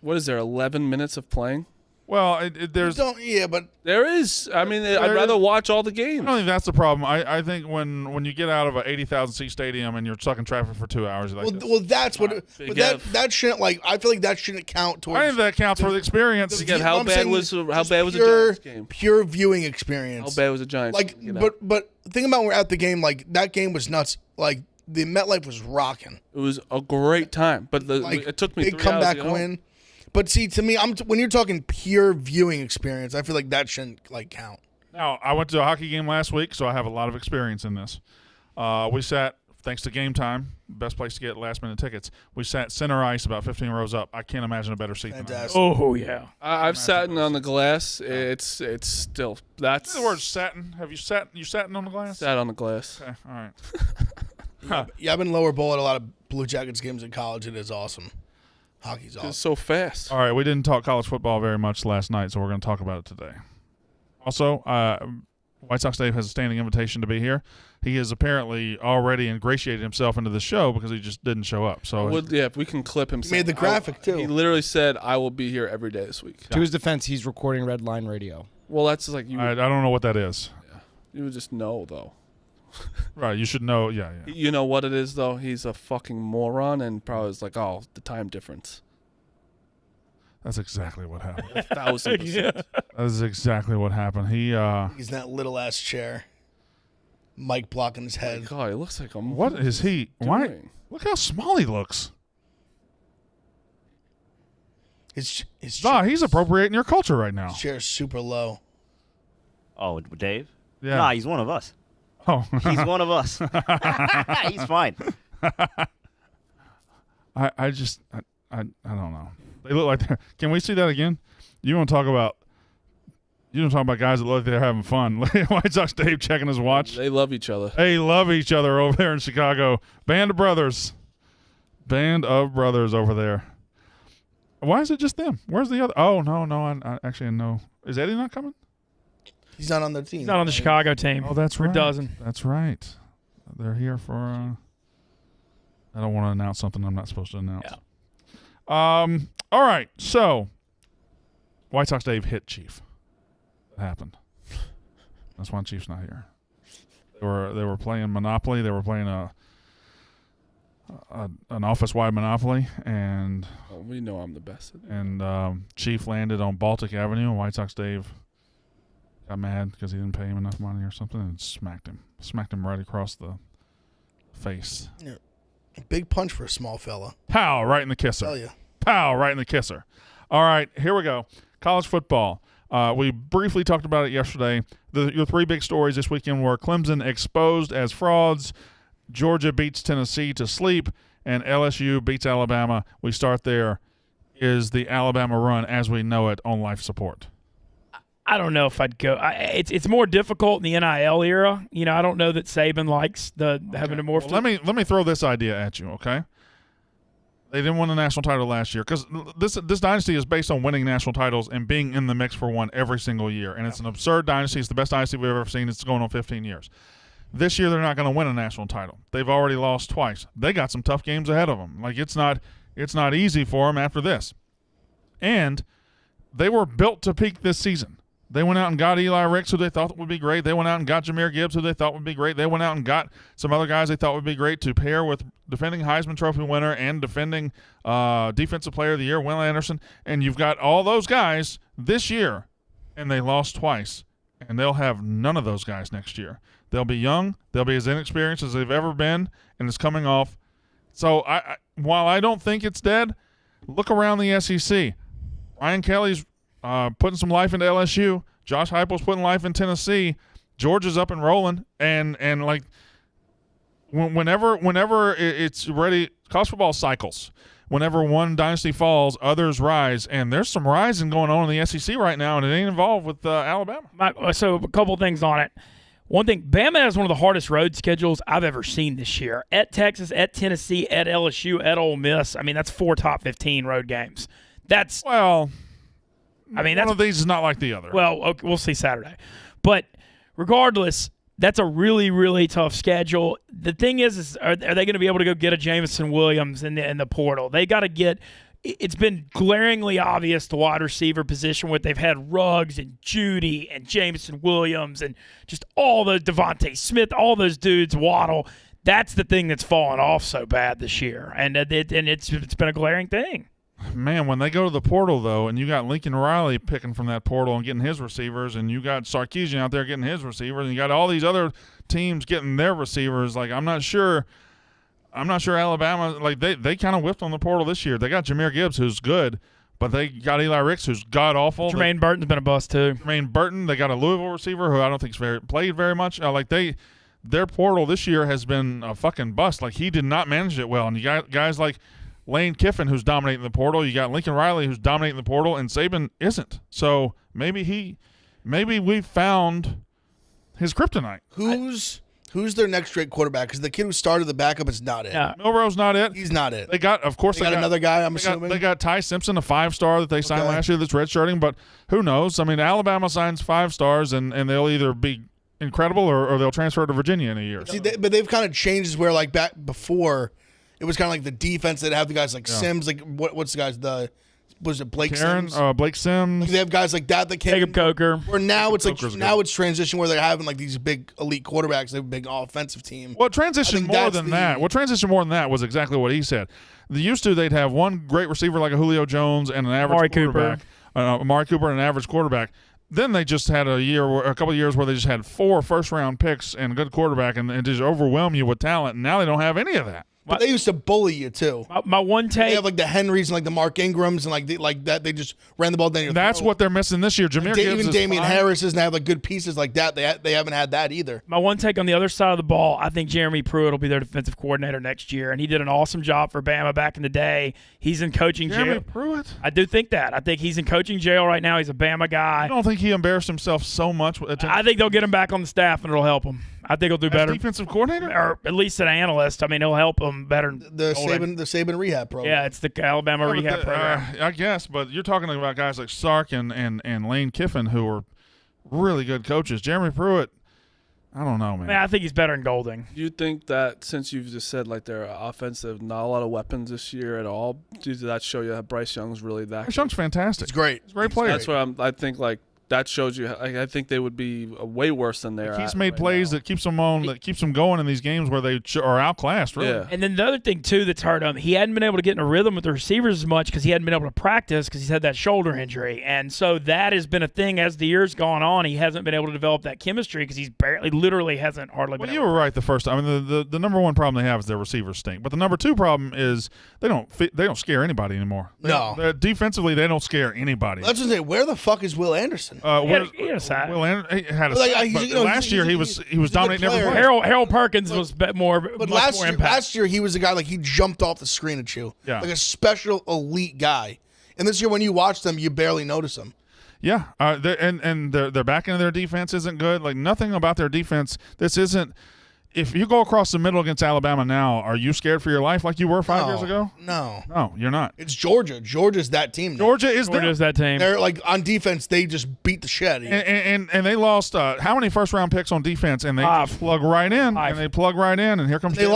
what is there, 11 minutes of playing? Well, there's. But there is. I mean, I'd rather watch all the games. I don't think that's the problem. I think when you get out of an 80,000 seat stadium and you're stuck in traffic for 2 hours, like that's what. But that shouldn't I feel like that shouldn't count towards. I think that counts for the experience. Again, how bad was the Giants game? Pure viewing experience. How bad was the Giants? game? But think about when we're at the game. Like that game was nuts. Like the MetLife was rocking. It was a great time, but it took me 3 hours. Big comeback win. But see, to me, when you're talking pure viewing experience, I feel like that shouldn't count. Now, I went to a hockey game last week, so I have a lot of experience in this. We sat, thanks to Game Time, best place to get last-minute tickets. We sat center ice about 15 rows up. I can't imagine a better seat than that. Oh, yeah. I've sat on the glass. It's still that's the word satin. Have you sat on the glass? Sat on the glass. Okay, all right. Yeah, I've been lower bowl at a lot of Blue Jackets games in college. It is awesome. Hockey's awesome. It's so fast. All right, we didn't talk college football very much last night, so we're going to talk about it today. Also, White Sox Dave has a standing invitation to be here. He has apparently already ingratiated himself into the show because he just didn't show up. So if we can clip him. He made the graphic, too. He literally said, I will be here every day this week. To his defense, he's recording Red Line Radio. Well, that's like you. I don't know what that is. Yeah. You would just know, though. Right, you should know. Yeah. You know what it is, though? He's a fucking moron and probably is like, oh, the time difference. That's exactly what happened. 1,000%. Yeah. That is exactly what happened. He's in that little ass chair. Mike blocking his head. God, he looks like a. What is he? Why? Look how small he looks. His he's appropriating your culture right now. His chair's super low. Oh, Dave? Yeah. Nah, he's one of us. Oh. He's one of us. He's fine. I don't know. They look like they're. Can we see that again? You want to talk about guys that look like they're having fun. White Sox Dave checking his watch. They love each other. They love each other over there in Chicago. Band of brothers over there. Why is it just them? Where's the other? Oh, no. I actually know. Is Eddie not coming? He's not on the team. He's not on the Chicago team. Oh, that's right. right. Dozen. That's right. They're here for. I don't want to announce something I'm not supposed to announce. Yeah. All right. So, White Sox Dave hit Chief. That happened. That's why Chief's not here. They were playing Monopoly. They were playing an office-wide Monopoly, and we know I'm the best. And Chief landed on Baltic Avenue, and White Sox Dave got mad because he didn't pay him enough money or something, and smacked him right across the face. Yeah. Big punch for a small fella. Pow, right in the kisser. Tell you. Pow, right in the kisser. All right, here we go. College football. We briefly talked about it yesterday. Your three big stories this weekend were Clemson exposed as frauds, Georgia beats Tennessee to sleep, and LSU beats Alabama. We start there. Is the Alabama run as we know it on life support? I don't know if I'd go. It's more difficult in the NIL era. You know, I don't know that Saban likes having to morph. Well, let me throw this idea at you, okay? They didn't win the national title last year because this dynasty is based on winning national titles and being in the mix for one every single year. And it's an absurd dynasty. It's the best dynasty we've ever seen. It's going on 15 years. This year they're not going to win a national title. They've already lost twice. They got some tough games ahead of them. Like it's not easy for them after this. And they were built to peak this season. They went out and got Eli Ricks, who they thought would be great. They went out and got Jahmyr Gibbs, who they thought would be great. They went out and got some other guys they thought would be great to pair with defending Heisman Trophy winner and defending Defensive Player of the Year, Will Anderson. And you've got all those guys this year, and they lost twice. And they'll have none of those guys next year. They'll be young. They'll be as inexperienced as they've ever been, and it's coming off. So while I don't think it's dead, look around the SEC. Ryan Kelly's putting some life into LSU. Josh Heupel's putting life in Tennessee. Georgia's up and rolling, and like whenever it's ready, college football cycles. Whenever one dynasty falls, others rise, and there's some rising going on in the SEC right now, and it ain't involved with Alabama. So a couple things on it. One thing, Bama has one of the hardest road schedules I've ever seen this year. At Texas, at Tennessee, at LSU, at Ole Miss. I mean, that's 4 top 15 road games. That's one that's, of these is not like the other. Well, okay, we'll see Saturday. But regardless, that's a really, really tough schedule. The thing is are they going to be able to go get a Jameson Williams in the portal? They got to get – it's been glaringly obvious the wide receiver position what they've had Ruggs and Judy and Jameson Williams and just all the Devontae Smith, all those dudes, Waddle. That's the thing that's fallen off so bad this year, and it's been a glaring thing. Man, when they go to the portal, though, and you got Lincoln Riley picking from that portal and getting his receivers, and you got Sarkisian out there getting his receivers, and you got all these other teams getting their receivers, like I'm not sure Alabama, like they kind of whiffed on the portal this year. They got Jahmyr Gibbs, who's good, but they got Eli Ricks, who's god-awful. Jermaine Burton's been a bust, too. Jermaine Burton, they got a Louisville receiver who I don't think's played very much. Their portal this year has been a fucking bust. Like, he did not manage it well. And you got guys like Lane Kiffin, who's dominating the portal. You got Lincoln Riley, who's dominating the portal, and Saban isn't. So maybe we found his kryptonite. Who's their next straight quarterback? Because the kid who started the backup is not it. Yeah. Milroe's not it. He's not it. They got another guy, I'm assuming. They got Ty Simpson, a 5-star that they signed last year that's redshirting, but who knows? I mean, Alabama signs 5 stars, and they'll either be incredible or they'll transfer to Virginia in a year. See, but they've kind of changed where, like, back before, it was kind of like the defense. They'd have the guys like Sims. Like, what's the guys? Was it Blake Sims? Blake Sims. Like, they have guys like that came. Jacob Coker. Where now it's like it's transition where they're having like these big elite quarterbacks. They have a big offensive team. What transition more than that was exactly what he said. They'd have one great receiver like a Julio Jones and an average quarterback. Amari Cooper and an average quarterback. Then they just had a couple of years where they just had 4 first-round picks and a good quarterback and just overwhelm you with talent. And now they don't have any of that. But they used to bully you too. My one take. They have like the Henrys and like the Mark Ingrams and like that. They just ran the ball down your That's throat. what they're missing this year. Jahmyr Gibbs even Damian Harris doesn't have like good pieces like that. They haven't had that either. My one take on the other side of the ball, I think Jeremy Pruitt will be their defensive coordinator next year, and he did an awesome job for Bama back in the day. He's in coaching Jeremy jail. Pruitt? I do think that. I think he's in coaching jail right now. He's a Bama guy. I don't think he embarrassed himself so much. I think they'll get him back on the staff, and it'll help him. I think he'll do better. Defensive coordinator? Or at least an analyst. I mean, he'll help him better. The Saban rehab program. Yeah, it's the Alabama rehab program. I guess, but you're talking about guys like Sark and Lane Kiffin who are really good coaches. Jeremy Pruitt, I don't know, man. I think he's better in Golding. Do you think that since you've just said like they're offensive, not a lot of weapons this year at all, does that show you that Bryce Young's really that? Bryce Young's fantastic. It's great. He's a great player. That's what I think like. That shows you. I think they would be way worse than they are. He's made plays that keeps them on, that keeps them going in these games where they are outclassed. Really. Yeah. And then the other thing too that's hurt him, he hadn't been able to get in a rhythm with the receivers as much because he hadn't been able to practice because he's had that shoulder injury, and so that has been a thing as the years gone on. He hasn't been able to develop that chemistry because he's literally hasn't hardly. Well, been you were right the first time. I mean, the number one problem they have is their receivers stink, but the number 2 problem is they don't scare anybody anymore. Defensively, they don't scare anybody. Let's just say, where the fuck is Will Anderson? Will Anderson had a last year he was dominating every play. Harold Perkins was more. But last year he was a guy like he jumped off the screen at you, like a special elite guy. And this year when you watch them, you barely notice them. Yeah, their back end of their defense isn't good. Like nothing about their defense. This isn't. If you go across the middle against Alabama now, are you scared for your life like you were 5 years ago? No, you're not. It's Georgia. Georgia's that team now. Georgia's that team. They're like on defense. They just beat the shit. And they lost how many first round picks on defense? And they plug right in. And they plug right in. And here comes they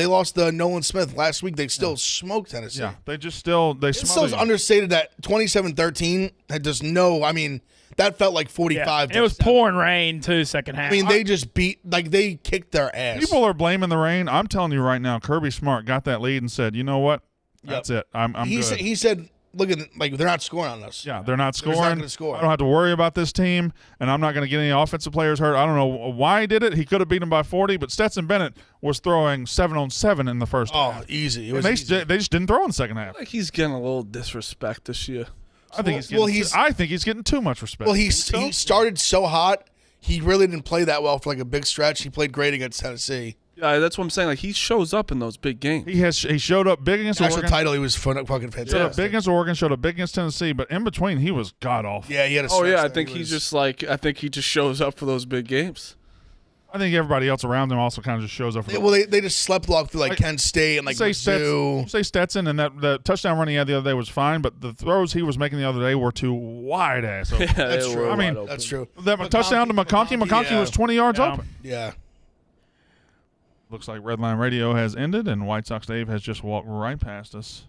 lost the Nolan Smith last week. They still smoked Tennessee. Yeah, they still understated that 27-13 had just no. I mean. That felt like 45. It was pouring rain, too, second half. I mean, they just they kicked their ass. People are blaming the rain. I'm telling you right now, Kirby Smart got that lead and said, you know what? That's it. I'm good. He said look at like they're not scoring on us. Yeah, they're not scoring. They're not going to score. I don't have to worry about this team, and I'm not going to get any offensive players hurt. I don't know why he did it. He could have beat them by 40, but Stetson Bennett was throwing 7-on-7 in the first half. Oh, easy. It was They easy. just didn't throw in the second half. Like he's getting a little disrespect this year. I think he's getting too much respect. Well, he started so hot. He really didn't play that well for like a big stretch. He played great against Tennessee. Yeah, that's what I'm saying. Like he shows up in those big games. He showed up big against National Oregon. title, he was fucking fantastic. Showed up big against Oregon. Showed up big against Tennessee. But in between, he was god awful. Yeah, he had a Oh stretch yeah, I there. think he just shows up for those big games. I think everybody else around him also kind of just shows up. They just slept walk through like Kent State and like say Mizzou. Stetson, and the touchdown run he had the other day was fine, but the throws he was making the other day were too wide ass. Yeah, That's they true. were I mean, wide open. That's true. That touchdown to McConkey. McConkey was 20 yards open. Yeah. Looks like Redline Radio has ended, and White Sox Dave has just walked right past us.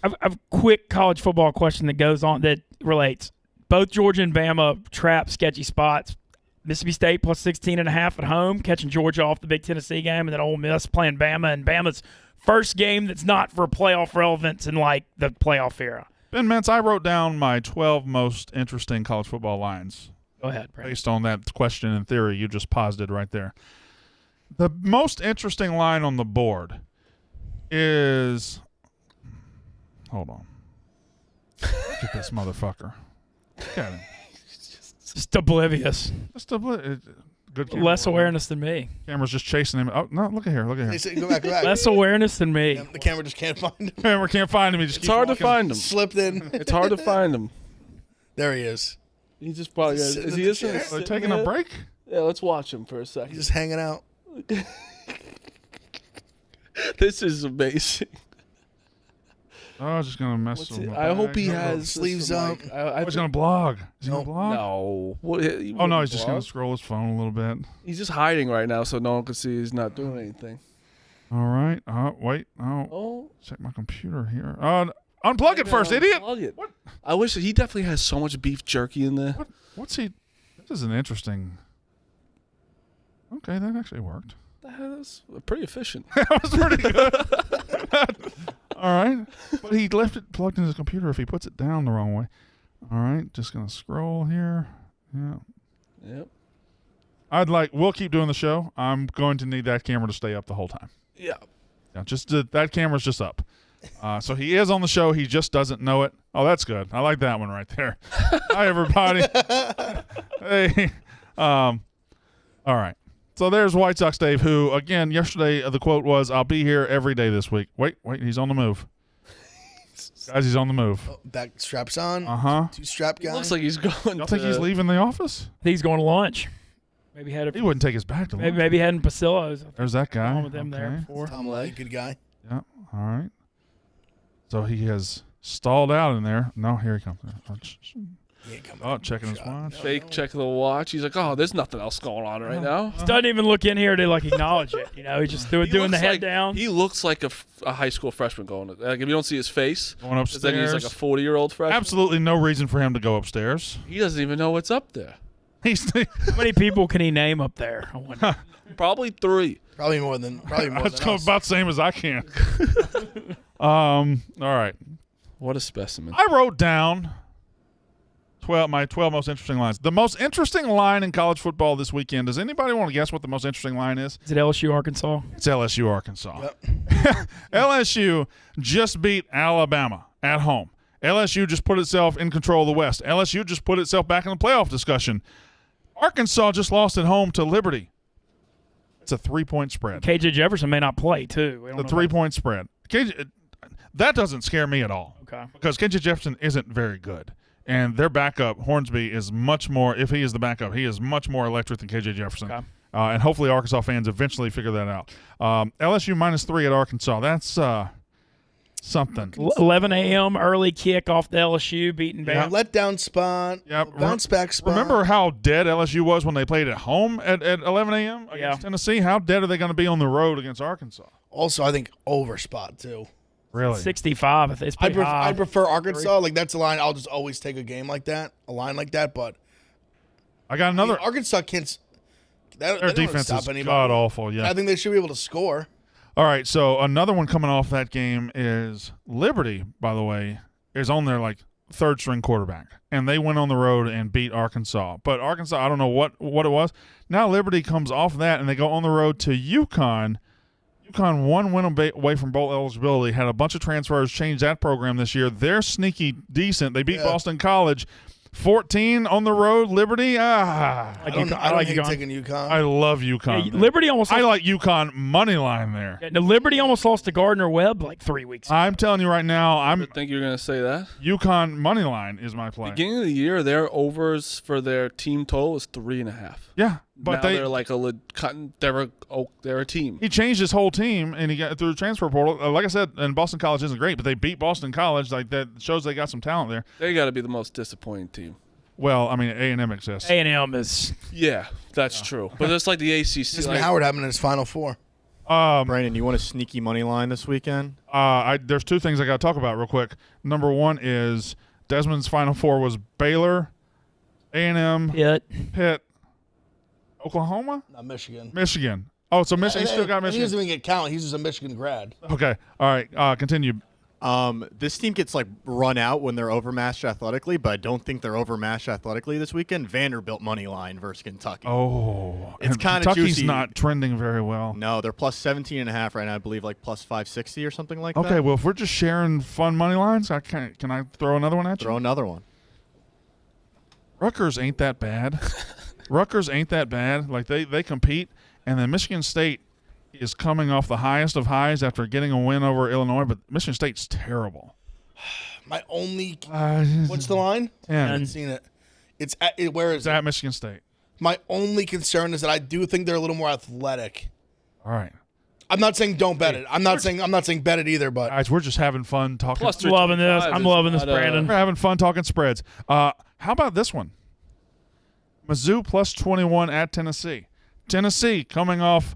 I've a quick college football question that goes on that relates. Both Georgia and Bama trap sketchy spots. Mississippi State plus 16.5 at home, catching Georgia off the Big Tennessee game, and then Ole Miss playing Bama, and Bama's first game that's not for playoff relevance in like the playoff era. Ben Mentz, I wrote down my 12 most interesting college football lines Go ahead, Brandon. based on that question and theory you just posited right there. The most interesting line on the board is – hold on. Look at this motherfucker. Look at him. Just oblivious. Good camera Less work. awareness than me. Camera's just chasing him. Oh, no, look at here. Look at They here. say, go back. Less awareness than me. The camera just can't find him. Camera can't find him. He just It's keeps hard to walking. find him. Slipped in. It's hard to find him. There he is. He just probably Just is sitting he in the just chair. They're taking a break? Yeah, let's watch him for a second. He's just hanging out. This is amazing. Oh, I'm just going to mess with him. I hope he has Sleeves some, up. like, Oh, he's going to blog. Is he going to blog? No. What, Oh, no, he's just going to scroll his phone a little bit. He's just hiding right now, so no one can see he's not doing anything. All right. Wait. Oh, Oh, check my computer here. Unplug it first, idiot. Plug it. What? I wish he definitely has so much beef jerky in there. What's he? This is an interesting. Okay, that actually worked. That's pretty efficient. That was pretty good. All right. But he left it plugged in his computer if he puts it down the wrong way. All right. Just going to scroll here. Yeah. Yep. We'll keep doing the show. I'm going to need that camera to stay up the whole time. Yeah. Yeah, that camera's just up. So he is on the show. He just doesn't know it. Oh, that's good. I like that one right there. Hi, everybody. Hey. All right. So there's White Sox Dave, who, again, yesterday the quote was, "I'll be here every day this week." Wait, he's on the move. Guys, he's on the move. Oh, back straps on. Uh-huh. Two strap guy. Looks like he's going. Y'all think he's leaving the office? I think he's going to lunch. Maybe had He wouldn't take his back to lunch. maybe had in Pasillos. There's that guy. Along with them there Okay. before. Tom Lay, good guy. Yeah. All right. So he has stalled out in there. No, here he comes. He ain't coming. Oh, checking his watch. Fake check of the watch. He's like, oh, there's nothing else going on right now. Doesn't even look in here to like acknowledge it. You know, he's just doing the looks head like- down. He looks like a high school freshman going. Like if you don't see his face, Going upstairs. then he's like a 40-year-old freshman. Absolutely no reason for him to go upstairs. He doesn't even know what's up there. How many people can he name up there? I wonder. Probably 3. Probably more than That's us. about the same as I can. All right. What a specimen. I wrote down my 12 most interesting lines. The most interesting line in college football this weekend. Does anybody want to guess what the most interesting line is? Is it LSU-Arkansas? It's LSU-Arkansas. Yep. LSU just beat Alabama at home. LSU just put itself in control of the West. LSU just put itself back in the playoff discussion. Arkansas just lost at home to Liberty. It's a 3-point spread. KJ Jefferson may not play, too. We don't The know 3-point spread. That doesn't scare me at all. Okay. Because KJ Jefferson isn't very good. And their backup, Hornsby, is much more, if he is the backup, he is much more electric than KJ Jefferson. Okay. And hopefully Arkansas fans eventually figure that out. LSU -3 at Arkansas. That's something. 11 a.m. early kick off the LSU beating Bama. Letdown spot. Yep. Bounce back spot. Remember how dead LSU was when they played at home at 11 a.m. against Yeah. Tennessee? How dead are they going to be on the road against Arkansas? Also, I think over spot too. Really? 65. I think it's pretty high. I prefer Arkansas. Like that's a line I'll just always take a game like that, a line like that. But I got another. Arkansas can't. Their They don't defense stop is anybody. god awful. Yeah. I think they should be able to score. All right, so another one coming off that game is Liberty, by the way, is on their like third string quarterback, and they went on the road and beat Arkansas. But Arkansas, I don't know what it was. Now Liberty comes off that, and they go on the road to UConn. UConn one win away from bowl eligibility, had a bunch of transfers, changed that program this year. They're sneaky decent. They beat Boston College. 14 on the road, Liberty. I don't hate taking UConn. I love UConn. Yeah, Liberty almost. I like UConn money line there. Yeah, no, Liberty almost lost to Gardner-Webb like 3 weeks ago. I'm telling you right now, I think you're going to say that. UConn money line is my play. Beginning of the year, their overs for their team total was 3.5. Yeah, but now they're like they're a team. He changed his whole team, and he got through the transfer portal. Like I said, and Boston College isn't great, but they beat Boston College. Like that shows they got some talent there. They got to be the most disappointing team. Well, I mean, A&M exists. A&M is. Yeah, that's true. But it's like the ACC. Isn't Howard having his Final Four? Brandon, you want a sneaky money line this weekend? There's two things I got to talk about real quick. Number one is Desmond's Final Four was Baylor, A&M, Pitt, Oklahoma? Not Michigan. Michigan. Oh, so Michigan still got Michigan. He doesn't even get count. He's just a Michigan grad. Okay. All right. Continue. This team gets like run out when they're overmatched athletically, but I don't think they're overmatched athletically this weekend. Vanderbilt money line versus Kentucky. Oh, it's kind of Kentucky's juicy. not trending very well. No, they're plus 17.5 right now. I believe like plus 560 or something like that. Okay, well if we're just sharing fun money lines, can I throw another one at you? Throw another one. Rutgers ain't that bad. Rutgers ain't that bad. Like they compete, and then Michigan State is coming off the highest of highs after getting a win over Illinois, but Michigan State's terrible. My only what's the line? 10. I haven't seen it. Where is It's at Michigan State. My only concern is that I do think they're a little more athletic. All right. I'm not saying don't bet it. I'm not saying bet it either, but Guys, we're just having fun talking. Plus I'm loving this. I'm loving this, Brandon. We're having fun talking spreads. How about this one? Mizzou plus 21 at Tennessee. Tennessee coming off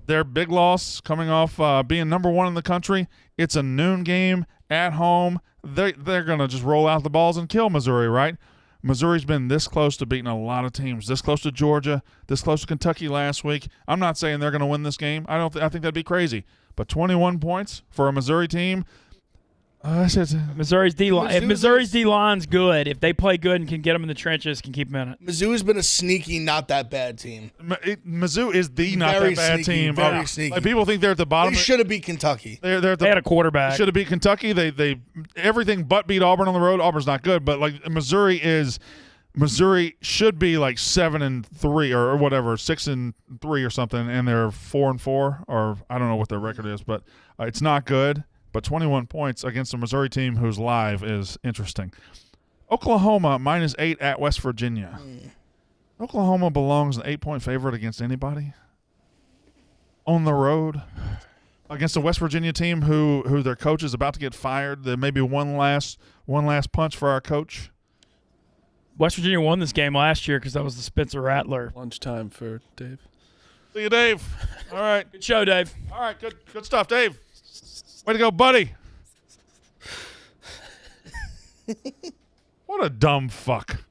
their big loss, coming off being number one in the country. It's a noon game at home. They're going to just roll out the balls and kill Missouri, right? Missouri's been this close to beating a lot of teams. This close to Georgia, this close to Kentucky last week. I'm not saying they're going to win this game. I think that'd be crazy. But 21 points for a Missouri team. Missouri's D line. If Missouri's D line's good, if they play good and can get them in the trenches, can keep them in it. Mizzou's been a sneaky, not that bad team. Mizzou is the not Very that bad sneaky, team. very sneaky. Like people think they're at the bottom. They should have beat Kentucky. They had a quarterback. Should have beat Kentucky. They everything but beat Auburn on the road. Auburn's not good, but like Missouri should be like 7-3 or whatever, 6-3 or something, and they're 4-4, or I don't know what their record is, but it's not good. But 21 points against a Missouri team who's live is interesting. Oklahoma -8 at West Virginia. Oklahoma belongs an 8-point favorite against anybody on the road against a West Virginia team who their coach is about to get fired. There may be one last punch for our coach. West Virginia won this game last year because that was the Spencer Rattler. Lunchtime for Dave. See you, Dave. All right. Good show, Dave. All right, good stuff, Dave. Way to go, buddy. What a dumb fuck.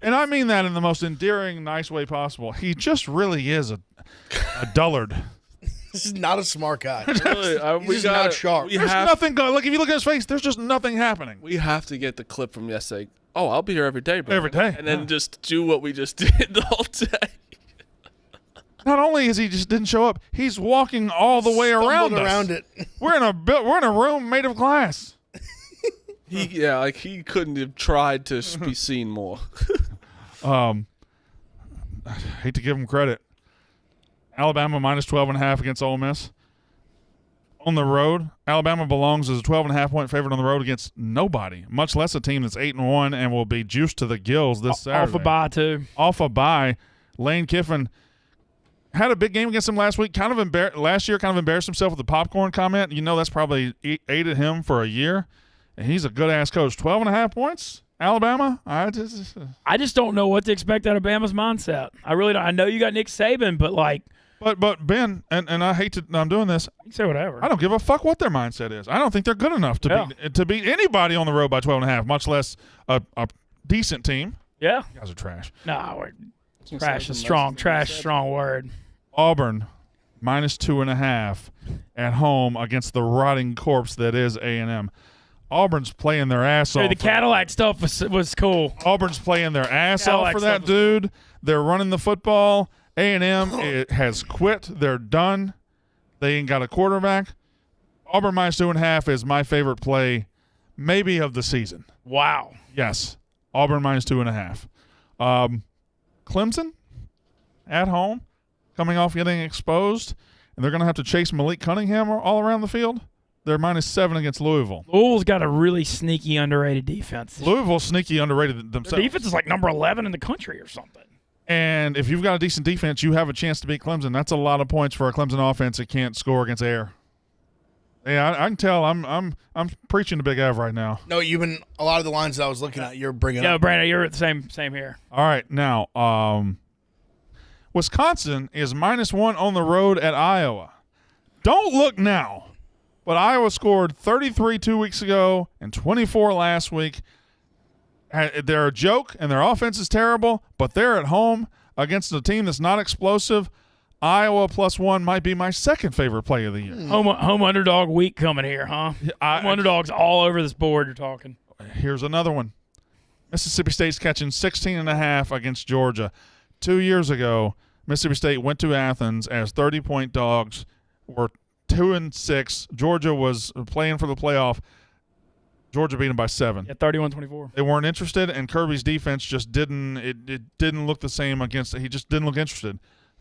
And I mean that in the most endearing, nice way possible. He just really is a dullard. This is not a smart guy. Really, He's just not sharp. There's nothing going. Look, if you look at his face, there's just nothing happening. We have to get the clip from yesterday. Oh, I'll be here every day, bro. Every day. And then just do what we just did the whole day. Not only is he just didn't show up, he's walking all the way around it. We're in a room made of glass. He couldn't have tried to be seen more. I hate to give him credit. Alabama -12.5 against Ole Miss. On the road, Alabama belongs as a 12.5-point favorite on the road against nobody, much less a team that's 8-1 and will be juiced to the gills this Saturday. Off a bye, too. Off a bye. Lane Kiffin had a big game against him last week. Last year, kind of embarrassed himself with the popcorn comment. You know that's probably aided him for a year. And he's a good-ass coach. 12.5 points, Alabama? I just don't know what to expect out of Bama's mindset. I really don't. I know you got Nick Saban, but like. But Ben, and I hate to – I'm doing this. You can say whatever. I don't give a fuck what their mindset is. I don't think they're good enough to beat anybody on the road by 12.5, much less a decent team. Yeah. You guys are trash. No, trash is strong. Trash, strong word. Auburn -2.5 at home against the rotting corpse that is A&M. Auburn's playing their ass off. Dude, the Cadillac stuff was cool. Auburn's playing their ass Cadillac off for stuff that dude. They're running the football. A&M has quit. They're done. They ain't got a quarterback. Auburn minus 2.5 is my favorite play, maybe of the season. Wow. Yes, Auburn minus 2.5. Clemson at home, coming off getting exposed, and they're going to have to chase Malik Cunningham all around the field. They're minus 7 against Louisville. Louisville's got a really sneaky, underrated defense. Louisville's sneaky underrated themselves. Their defense is like number 11 in the country or something. And if you've got a decent defense, you have a chance to beat Clemson. That's a lot of points for a Clemson offense that can't score against air. Yeah, I can tell. I'm preaching to Big Ev right now. No, even a lot of the lines that I was looking at, you're bringing Yeah, up. Brandon, you're the same here. All right, now Wisconsin is minus 1 on the road at Iowa. Don't look now. But Iowa scored 33 2 weeks ago and 24 last week. They're a joke, and their offense is terrible, but they're at home against a team that's not explosive. Iowa +1 might be my second favorite play of the year. Home underdog week coming here, huh? Home underdogs all over this board you're talking. Here's another one. Mississippi State's catching 16.5 against Georgia. 2 years ago, Mississippi State went to Athens as 30-point dogs, were 2-6. Georgia was playing for the playoff. Georgia beat them by 7. Yeah, 31-24. They weren't interested, and Kirby's defense just didn't. It didn't look the same against. He just didn't look interested.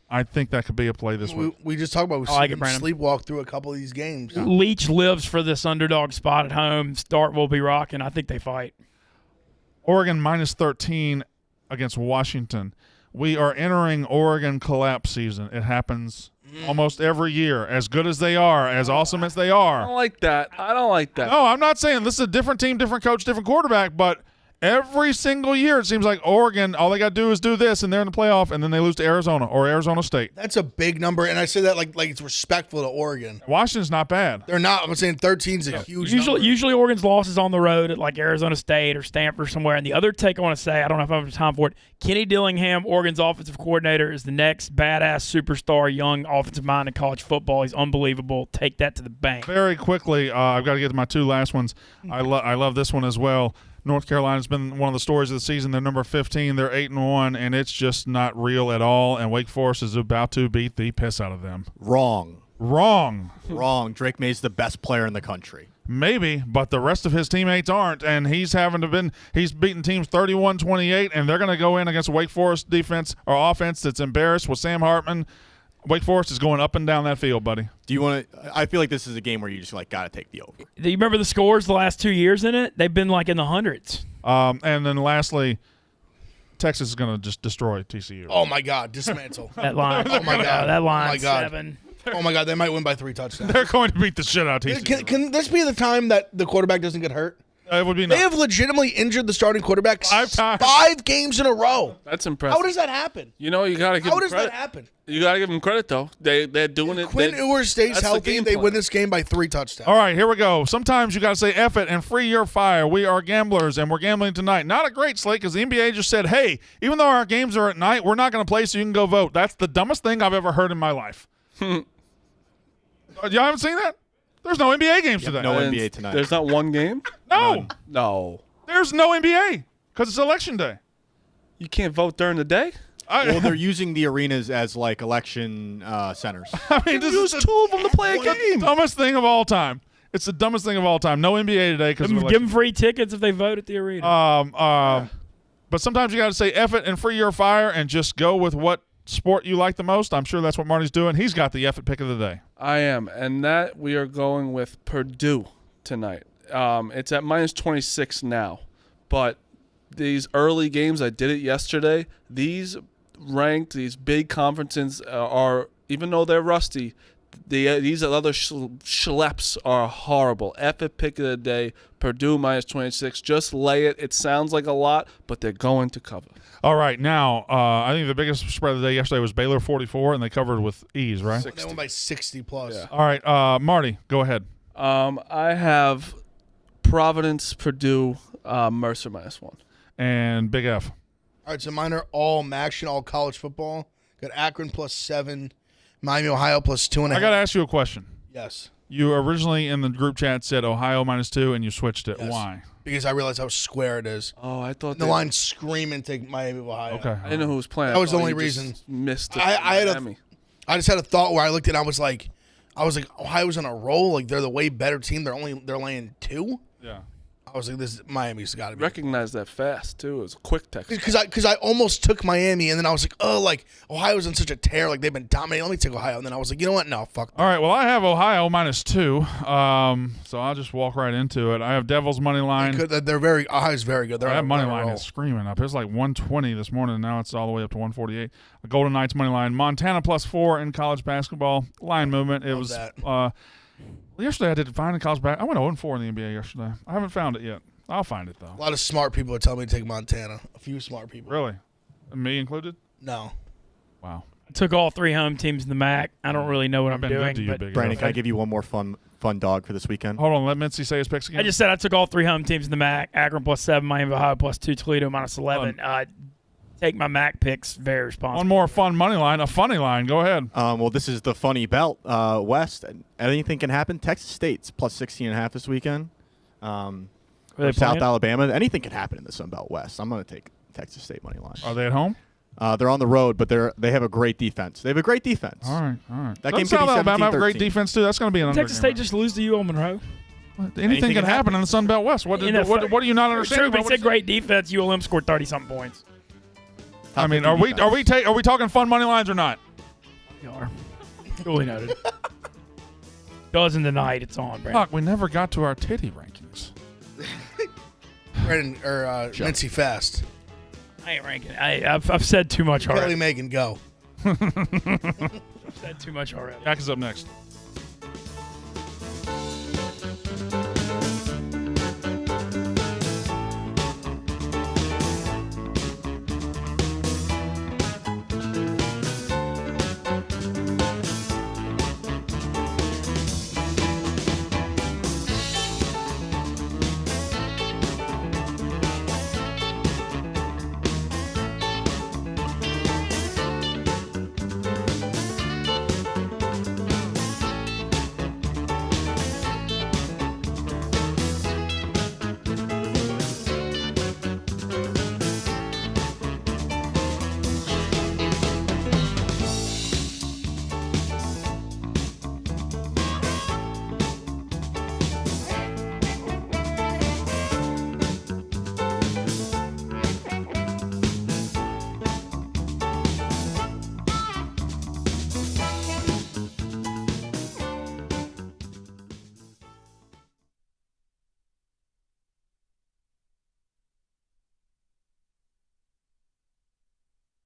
I think that could be a play this week. We just talked about we like it, Brandon. sleepwalk through a couple of these games. Yeah. Leach lives for this underdog spot at home. Start will be rocking. I think they fight. Oregon minus 13 against Washington. We are entering Oregon collapse season. It happens almost every year. As good as they are, as awesome as they I are. don't like that. I don't like that. No, I'm not saying this is a different team, different coach, different quarterback, but every single year it seems like Oregon, all they got to do is do this, and they're in the playoff, and then they lose to Arizona or Arizona State. That's a big number, and I say that like it's respectful to Oregon. Washington's not bad. They're not. I'm saying 13 is a huge number. Usually Oregon's losses on the road at like Arizona State or Stanford somewhere. And the other take I want to say, I don't know if I have time for it, Kenny Dillingham, Oregon's offensive coordinator, is the next badass superstar young offensive mind in college football. He's unbelievable. Take that to the bank. Very quickly, I've got to get to my two last ones. I love this one as well. North Carolina's been one of the stories of the season. They're number 15. They're 8-1, and it's just not real at all. And Wake Forest is about to beat the piss out of them. Wrong. Drake May's the best player in the country. Maybe, but the rest of his teammates aren't, and he's beaten teams 31-28, and they're going to go in against a Wake Forest defense or offense that's embarrassed with Sam Hartman. Wake Forest is going up and down that field, buddy. Do you want to? I feel like this is a game where you just got to take the over. Do you remember the scores the last 2 years in it? They've been like in the hundreds. And then lastly, Texas is going to just destroy TCU. Oh my God, dismantle. That line. Oh my God. That line. Oh my God. 7. Oh my God, they might win by 3 touchdowns. They're going to beat the shit out of TCU. Can this be the time that the quarterback doesn't get hurt? It would be They nice. have legitimately injured the starting quarterback 5 times. 5 games in a row. That's impressive. How does that happen? You know, you got to give How them does credit. that happen? You got to give them credit, though. They're doing it. Quinn Ewers stays that's the healthy. game They plan. win this game by 3 touchdowns. All right, here we go. Sometimes you got to say F it and free your fire. We are gamblers, and we're gambling tonight. Not a great slate because the NBA just said, hey, even though our games are at night, we're not going to play so you can go vote. That's the dumbest thing I've ever heard in my life. Y'all haven't seen that? There's no NBA games today. no And NBA tonight. There's not one game? No. No. There's no NBA because it's election day. You can't vote during the day? Well, they're using the arenas as like election centers. I mean, this Use is 2 of them to play a the game. dumbest thing of all time. It's the dumbest thing of all time. No NBA today because of Give election. them free tickets if they vote at the arena. But sometimes you got to say F it and free your fire and just go with what sport you like the most. I'm sure that's what Marty's doing. He's got the F it pick of the day. I am, and that we are going with Purdue tonight. It's at minus 26 now, but these early games, I did it yesterday. These big conferences are, even though they're rusty, these other schleps are horrible. Epic pick of the day, Purdue minus 26. Just lay it. It sounds like a lot, but they're going to cover. All right, now I think the biggest spread of the day yesterday was Baylor 44, and they covered with ease, right? They won by 60 plus. Yeah. All right, Marty, go ahead. I have Providence, Purdue, Mercer minus 1. And Big F. All right, so mine are all MACtion, all college football. Got Akron plus 7, Miami, Ohio plus 2.5. I got to ask you a question. Yes. You originally in the group chat said Ohio -2, and you switched it. Yes. Why? Because I realized how square it is. Oh, I thought The line screaming take Miami of Ohio. Okay. I didn't know who was playing. That was the I thought only you just reason. Missed it. I had Miami. I just had a thought where I looked and I was like, Ohio's on a roll. Like they're the way better team. They're laying 2. Yeah. I was like, this Miami's got to be. Recognized that fast too. It was a quick text. Because I almost took Miami and then I was like, oh, like Ohio's on such a tear. Like they've been dominating. Let me take Ohio. And then I was like, you know what? No, fuck. All right. Well, I have Ohio -2. So I'll just walk right into it. I have Devils money line. Ohio's very good. They're That on money a line roll. is screaming up. It was like 120 this morning. Now it's all the way up to 148. The Golden Knights money line. Montana +4 in college basketball. Line movement. It was that. yesterday I did find in college basketball. I went 0-4 in the NBA yesterday. I haven't found it yet. I'll find it though. A lot of smart people are telling me to take Montana. A few smart people. Really? Me included? No. Wow. I took all 3 home teams in the MAC. I don't really know what I'm Been good doing. to you, But Big Brandon, Al. can I give you one more fun dog for this weekend? Hold on. Let Mincy say his picks again. I just said I took all 3 home teams in the MAC. Akron +7, Miami of Ohio +2, Toledo -11. Take my MAC picks very responsibly. One more fun money line. A funny line. Go ahead. Well, this is the funny belt. West, anything can happen. Texas State's +16.5 this weekend. Are they South playing? Alabama. Anything can happen in the Sun Belt West. I'm going to take Texas State money line. Are they at home? They're on the road, but they have a great defense. They have a great defense. All right. That Doesn't game could South be Alabama have a great 17-13. defense too. That's going to be an Texas State just lose to UL Monroe. Anything can happen in the Sun Belt West. What do you not understand? True, but about it's a great defense. ULM scored 30-something points. I mean, are we talking fun money lines or not? You are. Duly noted. Dozen tonight. It's on, Brandon. Fuck, we never got to our titty rankings. Brandon or Mincy Fast. I ain't ranking. I've said too much Kelly already. Megan, go. I've said too much already. Jack is up next.